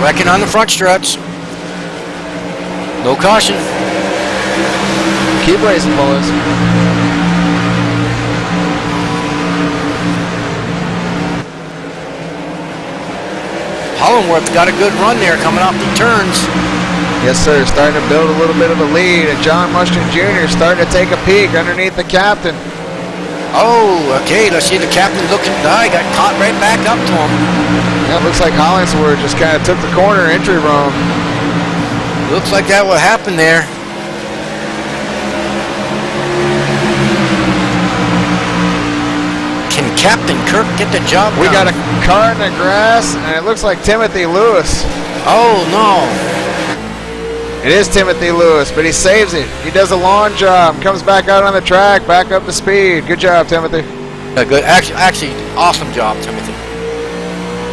Wrecking on the front stretch. No caution. Keep racing, boys. Hollingworth got a good run there coming off the turns. Yes, sir. Starting to build a little bit of a lead. And John Mushton Jr. starting to take a peek underneath the captain. Oh, okay. Let's see the captain looking. He got caught right back up to him. Yeah, it looks like Hollingsworth just kind of took the corner entry wrong. Looks like that what happened there. Can Captain Kirk get the job done? We got a car in the grass, and it looks like Timothy Lewis. Oh, no. It is Timothy Lewis, but he saves it. He does a lawn job, comes back out on the track, back up to speed. Good job, Timothy. Good. Actually, awesome job, Timothy.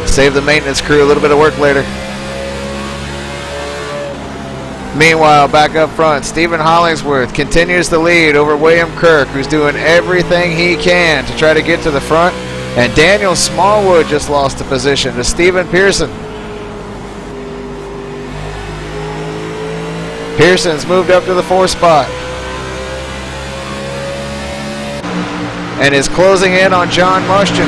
Save the maintenance crew a little bit of work later. Meanwhile, back up front, Stephen Hollingsworth continues the lead over William Kirk, who's doing everything he can to try to get to the front. And Daniel Smallwood just lost a position to Stephen Pearson. Pearson's moved up to the 4th spot and is closing in on John Mushton.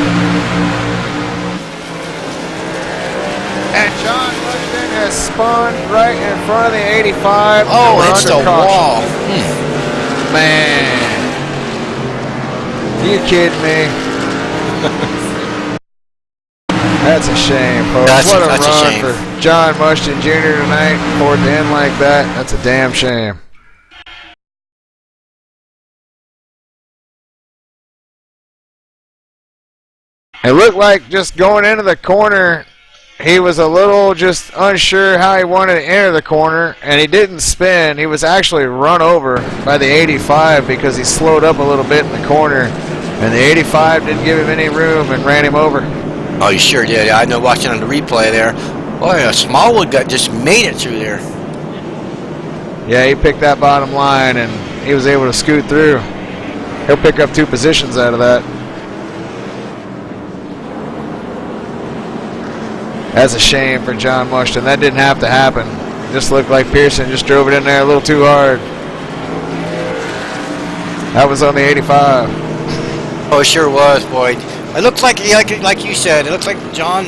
And John Mushton has spun right in front of the 85. Oh, it's the wall. Man. Are you kidding me? That's a shame, folks. What a run for John Mushton Jr. tonight. For it to end like that, that's a damn shame. It looked like just going into the corner, he was a little just unsure how he wanted to enter the corner, and he didn't spin. He was actually run over by the 85 because he slowed up a little bit in the corner, and the 85 didn't give him any room and ran him over. Oh, you sure did. I know watching on the replay there. Boy, Smallwood just made it through there. Yeah, he picked that bottom line, and he was able to scoot through. He'll pick up 2 positions out of that. That's a shame for John Mushton. That didn't have to happen. It just looked like Pearson just drove it in there a little too hard. That was on the 85. Oh, it sure was, boy. It looks like you said, it looks like John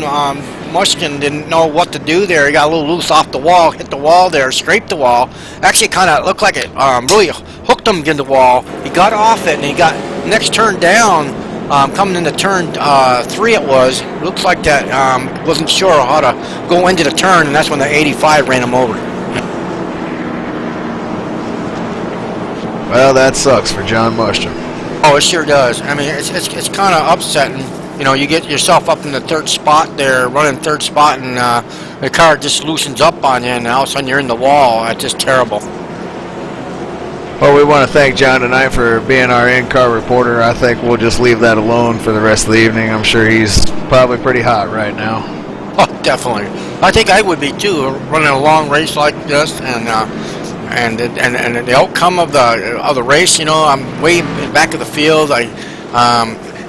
Mushkin didn't know what to do there. He got a little loose off the wall, hit the wall there, scraped the wall. Actually, kind of looked like it really hooked him against the wall. He got off it, and he got next turn down, coming into turn 3 it was. Looks like that wasn't sure how to go into the turn, and that's when the 85 ran him over. Well, that sucks for John Mushton. Oh, it sure does. I mean, it's kind of upsetting. You know, you get yourself up in the 3rd spot there, running 3rd spot, and the car just loosens up on you, and all of a sudden you're in the wall. That's just terrible. Well, we want to thank John tonight for being our in-car reporter. I think we'll just leave that alone for the rest of the evening. I'm sure he's probably pretty hot right now. Oh, definitely. I think I would be too, running a long race like this, and the outcome of the race. You know, I'm way back of the field.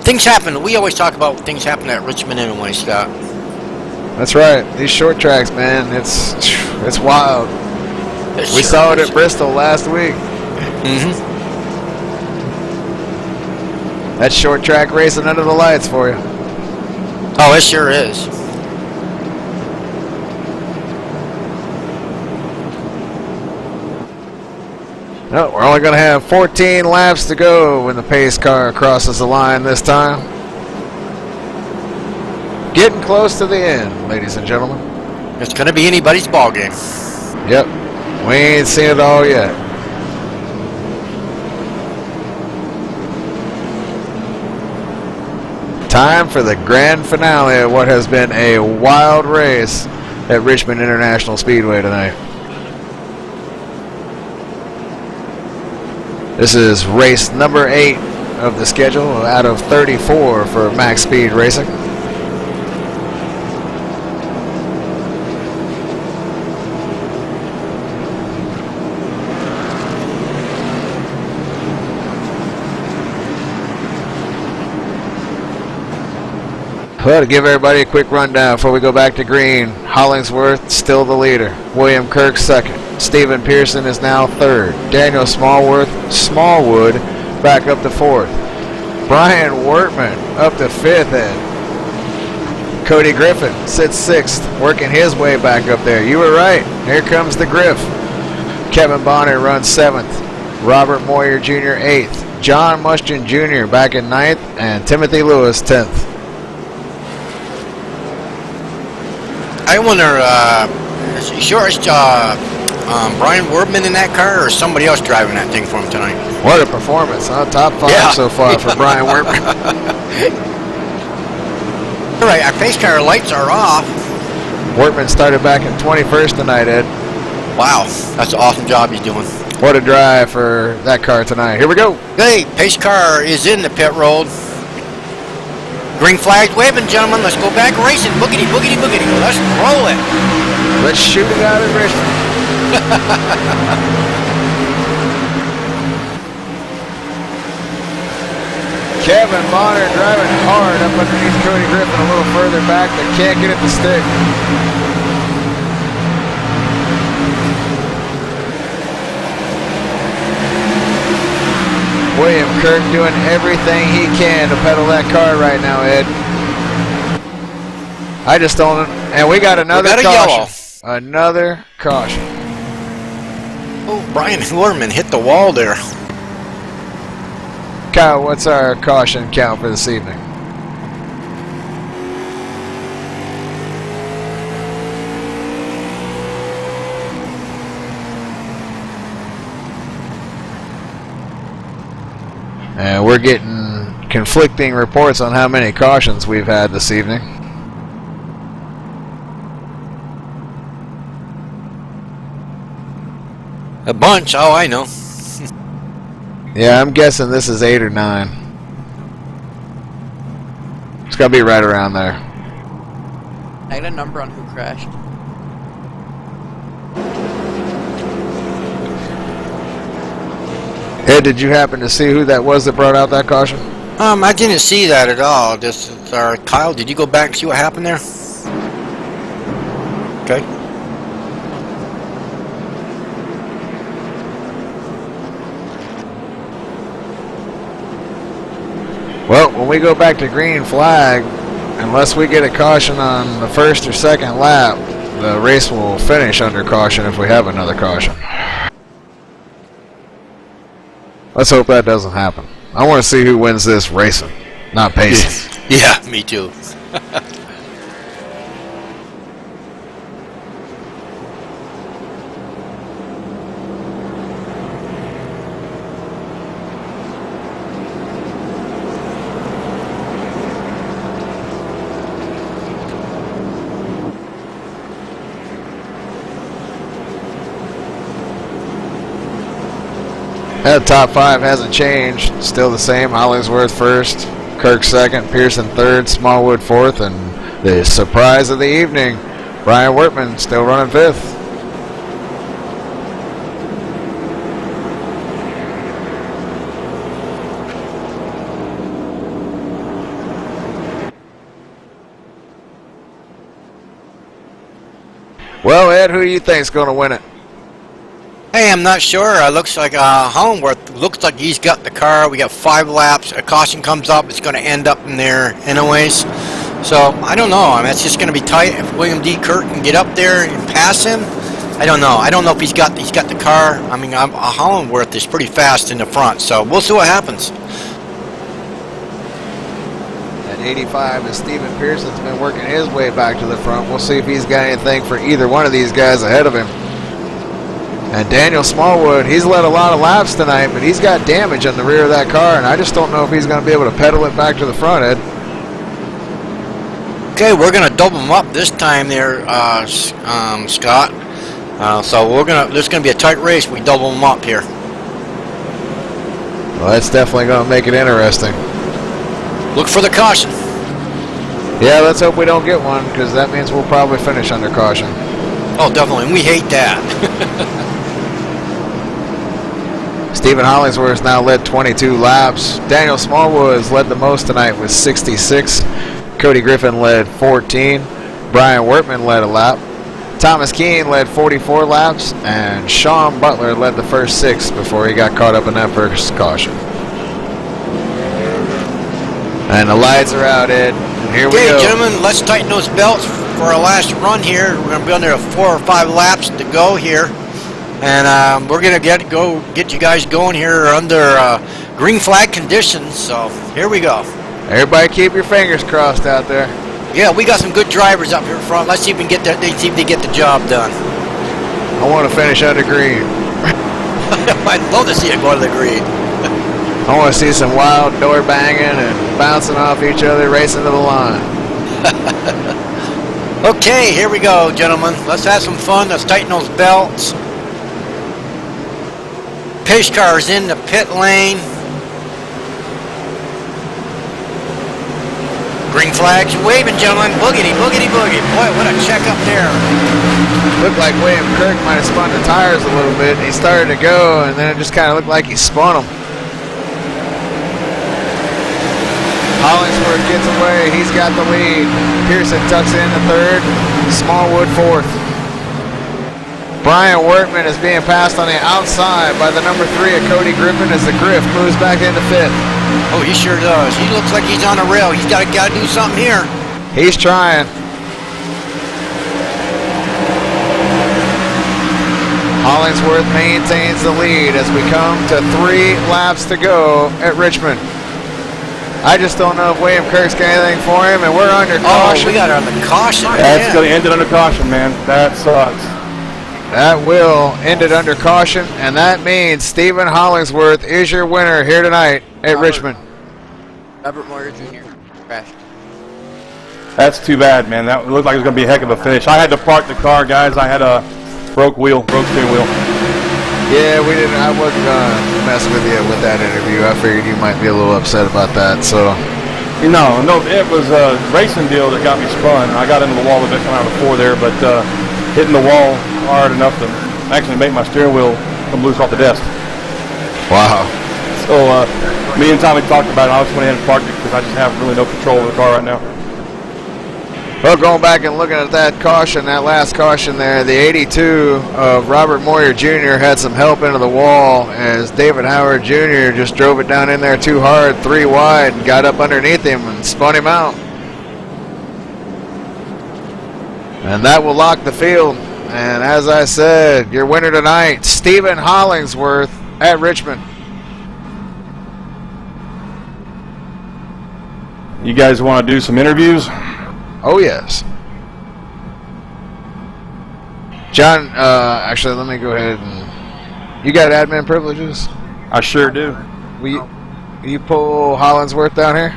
Things happen. We always talk about things happen at Richmond anyway, Scott. That's right. These short tracks, man, it's wild. We saw it at Bristol last week. Mm-hmm. That's short track racing under the lights for you. Oh, it sure is. No, we're only going to have 14 laps to go when the pace car crosses the line this time. Getting close to the end, ladies and gentlemen. It's going to be anybody's ball game. Yep. We ain't seen it all yet. Time for the grand finale of what has been a wild race at Richmond International Speedway tonight. This is race number 8 of the schedule out of 34 for Max Speed Racing. Well, to give everybody a quick rundown before we go back to green, Hollingsworth still the leader. William Kirk second. Stephen Pearson is now 3rd. Daniel Smallwood back up to 4th. Brian Wortman up to 5th. And Cody Griffin sits 6th, working his way back up there. You were right. Here comes the Griff. Kevin Bonner runs 7th. Robert Moyer Jr. 8th. John Mushton Jr. back in 9th. And Timothy Lewis 10th. I wonder, sure it's Brian Wordman in that car, or somebody else driving that thing for him tonight? What a performance, huh? Top 5 so far for Brian Wordman. All right, our pace car lights are off. Wortman started back in 21st tonight, Ed. Wow, that's an awesome job he's doing. What a drive for that car tonight. Here we go. Hey, pace car is in the pit road. Green flag waving, gentlemen. Let's go back racing. Boogity, boogity, boogity. Let's roll it. Let's shoot it out of Richmond. Kevin Bonner driving hard up underneath Cody Griffin a little further back, but can't get it to stick. William Kirk doing everything he can to pedal that car right now, Ed. I just don't. And we got another caution. Yellow. Another caution. Oh, Brian Horman hit the wall there. Kyle, what's our caution count for this evening? And we're getting conflicting reports on how many cautions we've had this evening. A bunch, oh I know. Yeah, I'm guessing this is 8 or 9. It's gotta be right around there. I got a number on who crashed. Ed, did you happen to see who that was that brought out that caution? I didn't see that at all. Just Kyle, did you go back and see what happened there? Okay. Well, when we go back to green flag, unless we get a caution on the first or second lap, the race will finish under caution if we have another caution. Let's hope that doesn't happen. I want to see who wins this racing, not pacing. Yeah, me too. That top 5 hasn't changed. Still the same. Hollingsworth first, Kirk second, Pearson third, Smallwood fourth, and the surprise of the evening, Brian Wortman still running fifth. Well, Ed, who do you think's going to win it? Hey, I'm not sure. Looks like Hollingworth looks like he's got the car. We got 5 laps. A caution comes up. It's going to end up in there anyways. So I don't know. I mean, it's just going to be tight. If William D. Kirk can get up there and pass him, I don't know. I don't know if he's got the car. I mean, Hollingworth is pretty fast in the front, so we'll see what happens. At 85, as Stephen Pearson's been working his way back to the front. We'll see if he's got anything for either one of these guys ahead of him. And Daniel Smallwood, he's led a lot of laps tonight, but he's got damage on the rear of that car, and I just don't know if he's going to be able to pedal it back to the front, Ed. Okay, we're going to double them up this time there, Scott. So there's going to be a tight race. We double them up here. Well, that's definitely going to make it interesting. Look for the caution. Yeah, let's hope we don't get one, because that means we'll probably finish under caution. Oh, definitely. And we hate that. Stephen Hollingsworth now led 22 laps. Daniel Smallwood has led the most tonight with 66. Cody Griffin led 14. Brian Wortman led a lap. Thomas Keane led 44 laps. And Sean Butler led the first 6 before he got caught up in that first caution. And the lights are out, Ed. And here we go. Okay, gentlemen, let's tighten those belts for our last run here. We're going to be under 4 or 5 laps to go here. And we're going to get you guys going here under green flag conditions. So here we go. Everybody keep your fingers crossed out there. Yeah, we got some good drivers up here front. Let's see if we can see if they get the job done. I want to finish under green. I'd love to see it go to the green. I want to see some wild door banging and bouncing off each other, racing to the line. Okay, here we go, gentlemen. Let's have some fun. Let's tighten those belts. pace car is in the pit lane. Green flags waving, gentlemen. Boogity, boogity, boogie. Boy, what a check up there. Looked like William Kirk might have spun the tires a little bit. He started to go, and then it just kind of looked like he spun them. Hollingsworth gets away. He's got the lead. Pearson tucks in the third. Smallwood fourth. Brian Workman is being passed on the outside by the number 3 of Cody Griffin as the Griff moves back into 5th. Oh, he sure does. He looks like he's on a rail. He's got to do something here. He's trying. Hollingsworth maintains the lead as we come to 3 laps to go at Richmond. I just don't know if William Kirk's got anything for him, and we're under caution. Oh, we got under caution. That's going to end it under caution, man. That sucks. That will end it under caution, and that means Stephen Hollingsworth is your winner here tonight at Richmond. Robert Moyer Jr. crashed. That's too bad, man. That looked like it was going to be a heck of a finish. I had to park the car, guys. I had a broke steering wheel. Yeah, I wasn't going to mess with you with that interview. I figured you might be a little upset about that, so. No, it was a racing deal that got me spun. I got into the wall a bit coming out of the 4 there, but hitting the wall hard enough to actually make my steering wheel come loose off the desk. Wow. So me and Tommy talked about it. I just went ahead and parked it because I just have really no control of the car right now. Well, going back and looking at that caution, that last caution there, the 82 of Robert Moyer Jr. had some help into the wall as David Howard Jr. just drove it down in there too hard, 3 wide, and got up underneath him and spun him out. And that will lock the field. And as I said, your winner tonight, Stephen Hollingsworth at Richmond. You guys want to do some interviews? Oh, yes. John, actually, let me go ahead and... You got admin privileges? I sure do. Will you pull Hollingsworth down here?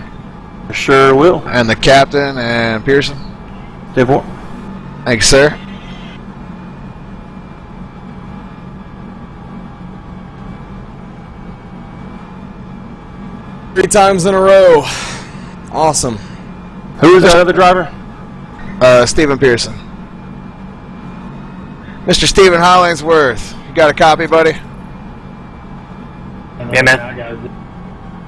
I sure will. And the captain and Pearson? Thank Thanks, sir. Three times in a row. Awesome. Who is that other driver? Stephen Pearson. Mr. Stephen Hollingsworth, you got a copy, buddy? Yeah, man.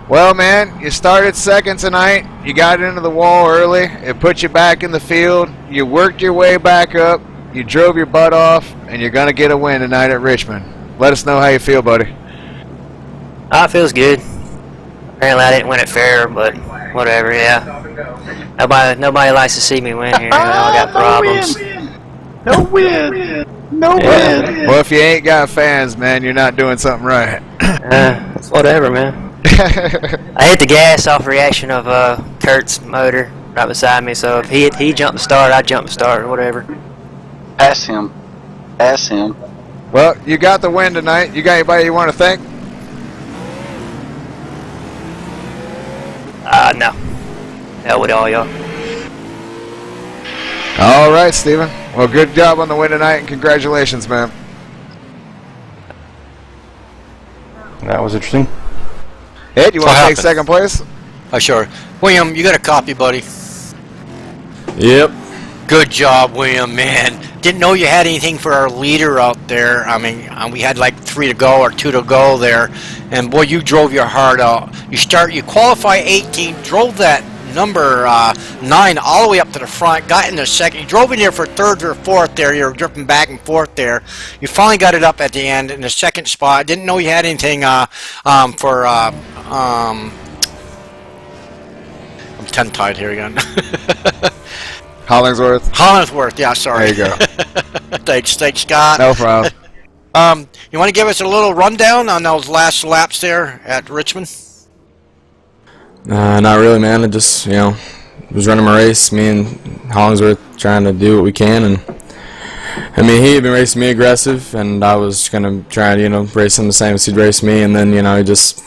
Well, man, you started second tonight. You got into the wall early. It put you back in the field. You worked your way back up. You drove your butt off, and you're going to get a win tonight at Richmond. Let us know how you feel, buddy. It feels good. Apparently I didn't win it fair, but whatever, yeah. Nobody likes to see me win here. I got problems. No win. Well, if you ain't got fans, man, you're not doing something right. It's whatever, man. I hit the gas off reaction of Kurt's motor right beside me, so if he jumped the start, I jumped the start, or whatever. Ask him. Well, you got the win tonight. You got anybody you want to thank? No. Hell with all y'all. All right, Steven. Well, good job on the win tonight, and congratulations, man. That was interesting. Ed, you want to take second place? Oh, sure. William, you got a copy, buddy. Yep. Good job, William, man. Didn't know you had anything for our leader out there. I mean, we had like 3 to go or 2 to go there. And boy, you drove your heart out. You qualify 18, drove that number 9 all the way up to the front, got in the second. You drove in there for 3rd or 4th there. You were drifting back and forth there. You finally got it up at the end in the second spot. Didn't know you had anything for I'm tongue-tied here again. Hollingsworth, yeah, sorry. There you go. Thanks, Scott. No problem. You want to give us a little rundown on those last laps there at Richmond? Not really, man. I just, was running my race. Me and Hollingsworth trying to do what we can, and I mean, he had been racing me aggressive, and I was gonna try and race him the same as he'd race me, and then we just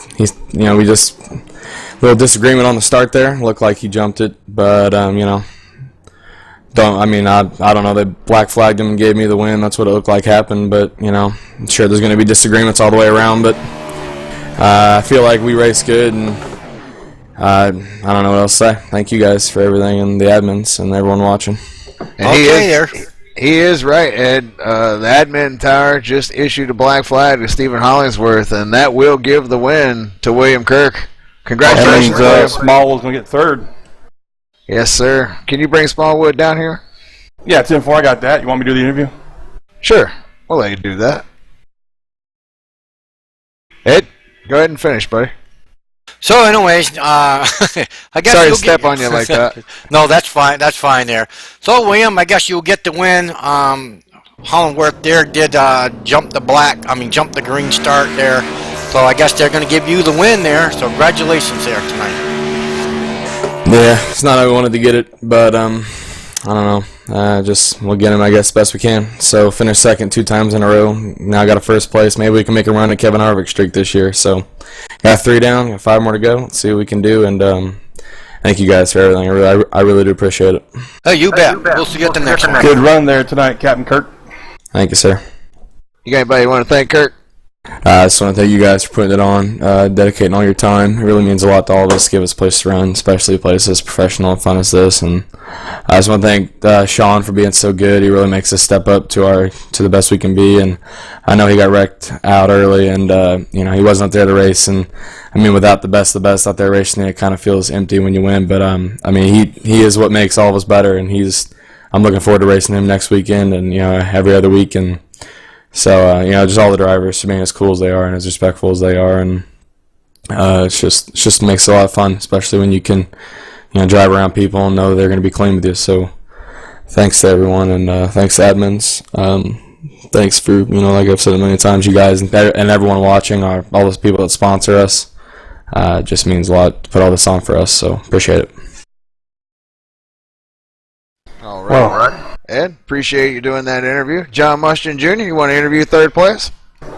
little disagreement on the start there. Looked like he jumped it, but I don't know. They black flagged him and gave me the win. That's what it looked like happened. But I'm sure there's going to be disagreements all the way around. But I feel like we raced good, and I don't know what else to say. Thank you guys for everything, and the admins and everyone watching. And he is right, Ed. The admin tower just issued a black flag to Stephen Hollingsworth, and that will give the win to William Kirk. Congratulations, that means Smallwood's going to get third. Yes, sir. Can you bring Smallwood down here? Yeah, 10-4, I got that. You want me to do the interview? Sure. We'll let you do that. Ed, go ahead and finish, buddy. So, anyways, I guess Sorry you'll to step on you like that. No, that's fine. That's fine there. So, William, I guess you'll get the win. Hollingworth there did jump the green start there. So, I guess they're going to give you the win there. So, congratulations there tonight. Yeah, it's not how we wanted to get it, but I don't know. Just we'll get him, I guess, best we can. So finished second 2 times in a row. Now I got a first place. Maybe we can make a run at Kevin Harvick's streak this year. So got 3 down, got 5 more to go. Let's see what we can do. And thank you guys for everything. I really do appreciate it. Oh, you bet. We'll see you at the next one. Good run there tonight, Captain Kirk. Thank you, sir. You got anybody you want to thank, Kirk? I just want to thank you guys for putting it on, dedicating all your time. It really means a lot to all of us to give us a place to run, especially a place as professional and fun as this. And I just want to thank Sean for being so good. He really makes us step up to the best we can be. And I know he got wrecked out early, and he wasn't out there to race. And I mean, without the best out there racing, it kind of feels empty when you win. But he is what makes all of us better, and I'm looking forward to racing him next weekend and every other week. And so, just all the drivers, being as cool as they are and as respectful as they are, and it's just makes it a lot of fun, especially when you can, drive around people and know they're going to be clean with you. So, thanks to everyone, and thanks to admins. Thanks for, like I've said a million times, you guys and everyone watching, all those people that sponsor us. It just means a lot to put all this on for us, so appreciate it. All right. Ed, appreciate you doing that interview. John Mushton Jr., you want to interview third place?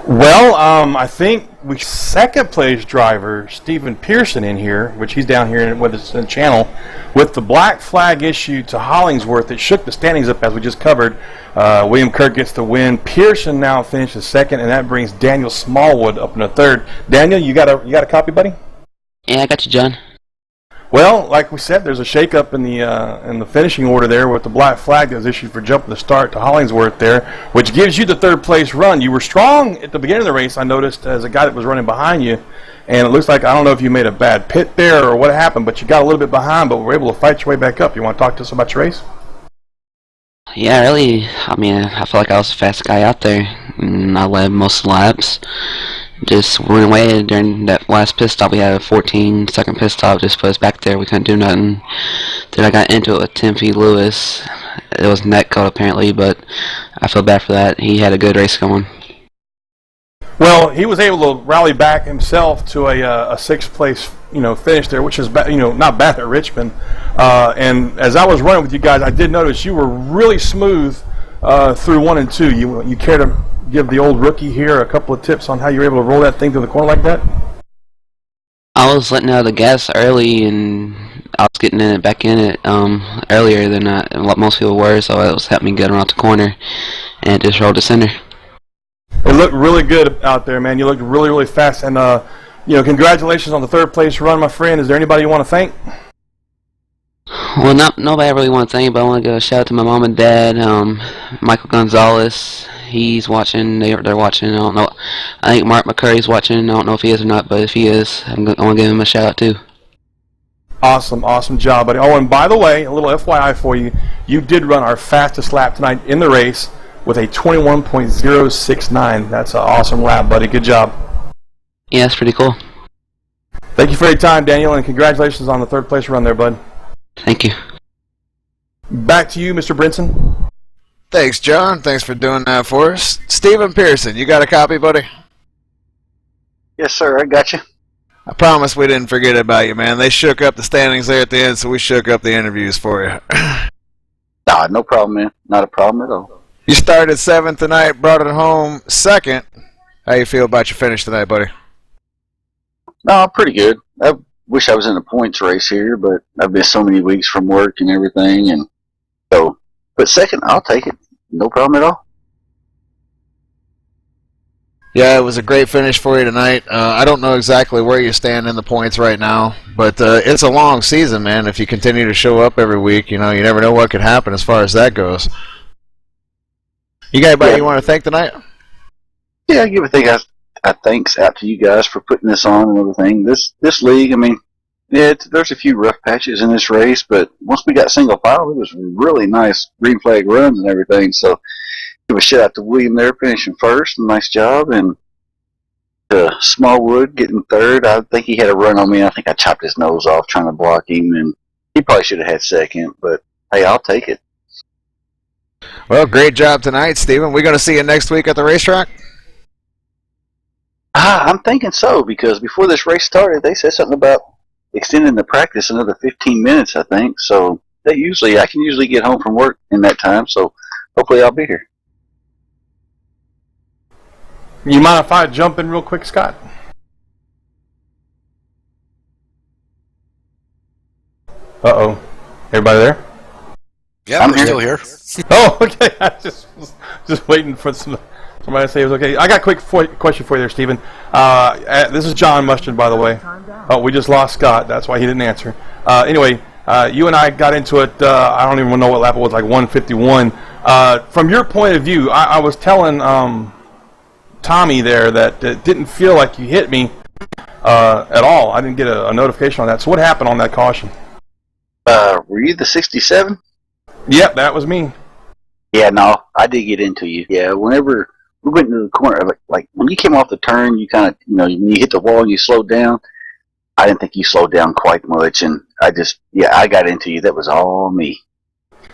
Well, I think we second place driver Stephen Pearson in here, which he's down here with us in the channel, with the black flag issue to Hollingsworth. It shook the standings up as we just covered. William Kirk gets the win. Pearson now finishes second, and that brings Daniel Smallwood up in the third. Daniel, you got a copy, buddy? Yeah, I got you, John. Well, like we said, there's a shake-up in the finishing order there with the black flag that was issued for jumping the start to Hollingsworth there, which gives you the third-place run. You were strong at the beginning of the race, I noticed, as a guy that was running behind you, and it looks like, I don't know if you made a bad pit there or what happened, but you got a little bit behind, but were able to fight your way back up. You want to talk to us about your race? Yeah, really. I feel like I was the fastest guy out there, and I led most of the laps. Just went away during that last pit stop. We had a 14-second pit stop, just put us back there. We couldn't do nothing. Then I got into it with Tim P. Lewis. It was neck caught apparently, but I feel bad for that. He had a good race going. Well, he was able to rally back himself to a 6th place, finish there, which is not bad at Richmond. And as I was running with you guys, I did notice you were really smooth through 1 and 2. You care to give the old rookie here a couple of tips on how you were able to roll that thing through the corner like that? I was letting out the gas early, and I was getting back in it earlier than what most people were, so it was helping me get around the corner, and it just rolled to center. It looked really good out there, man. You looked really, really fast, and congratulations on the 3rd place run, my friend. Is there anybody you want to thank? Well, nobody I really want to thank, but I want to give a shout out to my mom and dad, Michael Gonzalez. He's watching. They're watching. I don't know. I think Mark McCurry's watching. I don't know if he is or not, but if he is, I want to give him a shout out too. Awesome job, buddy. Oh, and by the way, a little FYI for you, you did run our fastest lap tonight in the race with a 21.069. That's an awesome lap, buddy. Good job. Yeah, that's pretty cool. Thank you for your time, Daniel, and congratulations on the 3rd place run there, bud. Thank you. Back to you, Mr. Brinson. Thanks, John. Thanks for doing that for us. Stephen Pearson, you got a copy, buddy? Yes, sir. I got you. I promise we didn't forget about you, man. They shook up the standings there at the end, so we shook up the interviews for you. Nah, no problem, man. Not a problem at all. You started 7th tonight, brought it home 2nd. How you feel about your finish tonight, buddy? No, pretty good. I wish I was in a points race here, but I've missed so many weeks from work and everything, and so But second, I'll take it. No problem at all. Yeah, it was a great finish for you tonight. I don't know exactly where you stand in the points right now, but it's a long season, man. If you continue to show up every week, you never know what could happen as far as that goes. You got anybody you want to thank tonight? Yeah, I give a thanks out to you guys for putting this on and everything. This league, I mean, yeah, there's a few rough patches in this race, but once we got single file, it was really nice green flag runs and everything. So give a shout out to William there finishing first. Nice job. And Smallwood getting third. I think he had a run on me. I think I chopped his nose off trying to block him, and he probably should have had second. But, hey, I'll take it. Well, great job tonight, Stephen. We're going to see you next week at the racetrack? I'm thinking so, because before this race started, they said something about extending the practice another 15 minutes, I think. So I can usually get home from work in that time, so hopefully I'll be here. You mind if I jump in real quick, Scott? Uh-oh. Everybody there? Yeah, I'm still here. Oh, okay. I just waiting for somebody to say it was okay. I got a quick question for you there, Stephen. This is John Mushton, by the way. Oh, we just lost Scott. That's why he didn't answer. Anyway, you and I got into it. I don't even know what lap it was, like 151. From your point of view, I was telling Tommy there that it didn't feel like you hit me at all. I didn't get a notification on that. So what happened on that caution? Were you the 67? Yep, that was me. Yeah, no, I did get into you. Yeah, whenever we went into the corner, like when you came off the turn, you kind of, when you hit the wall and you slowed down, I didn't think you slowed down quite much, and I got into you. That was all me.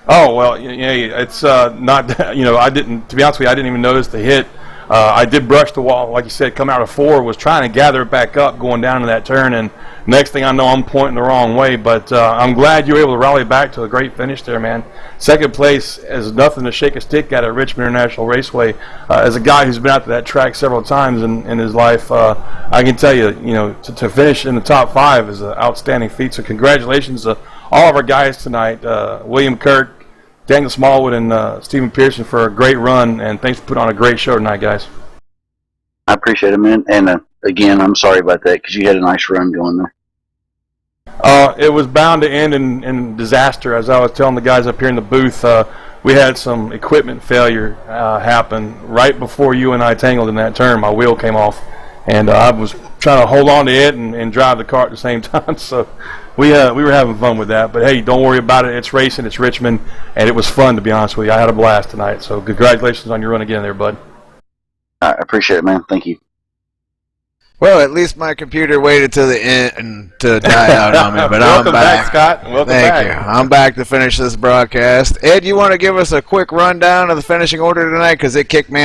Oh, well, yeah, it's not, I didn't, to be honest with you, I didn't even notice the hit. I did brush the wall, like you said, come out of 4, was trying to gather it back up going down to that turn, and next thing I know, I'm pointing the wrong way. But I'm glad you were able to rally back to a great finish there, man. Second place is nothing to shake a stick at Richmond International Raceway. As a guy who's been out to that track several times in his life, I can tell you, to finish in the top 5 is an outstanding feat. So congratulations to all of our guys tonight, William Kirk, Daniel Smallwood, and Stephen Pearson for a great run, and thanks for putting on a great show tonight, guys. I appreciate it, man. And again, I'm sorry about that because you had a nice run going there. It was bound to end in disaster. As I was telling the guys up here in the booth, we had some equipment failure happen right before you and I tangled in that turn. My wheel came off, and I was trying to hold on to it and drive the car at the same time. So we were having fun with that. But hey, don't worry about it. It's racing. It's Richmond, and it was fun, to be honest with you. I had a blast tonight. So congratulations on your run again there, bud. I appreciate it, man. Thank you. Well, at least my computer waited to the end to die out on me, but I'm back. Scott. Welcome Thank you. I'm back to finish this broadcast. Ed, you want to give us a quick rundown of the finishing order tonight? Because it kicked me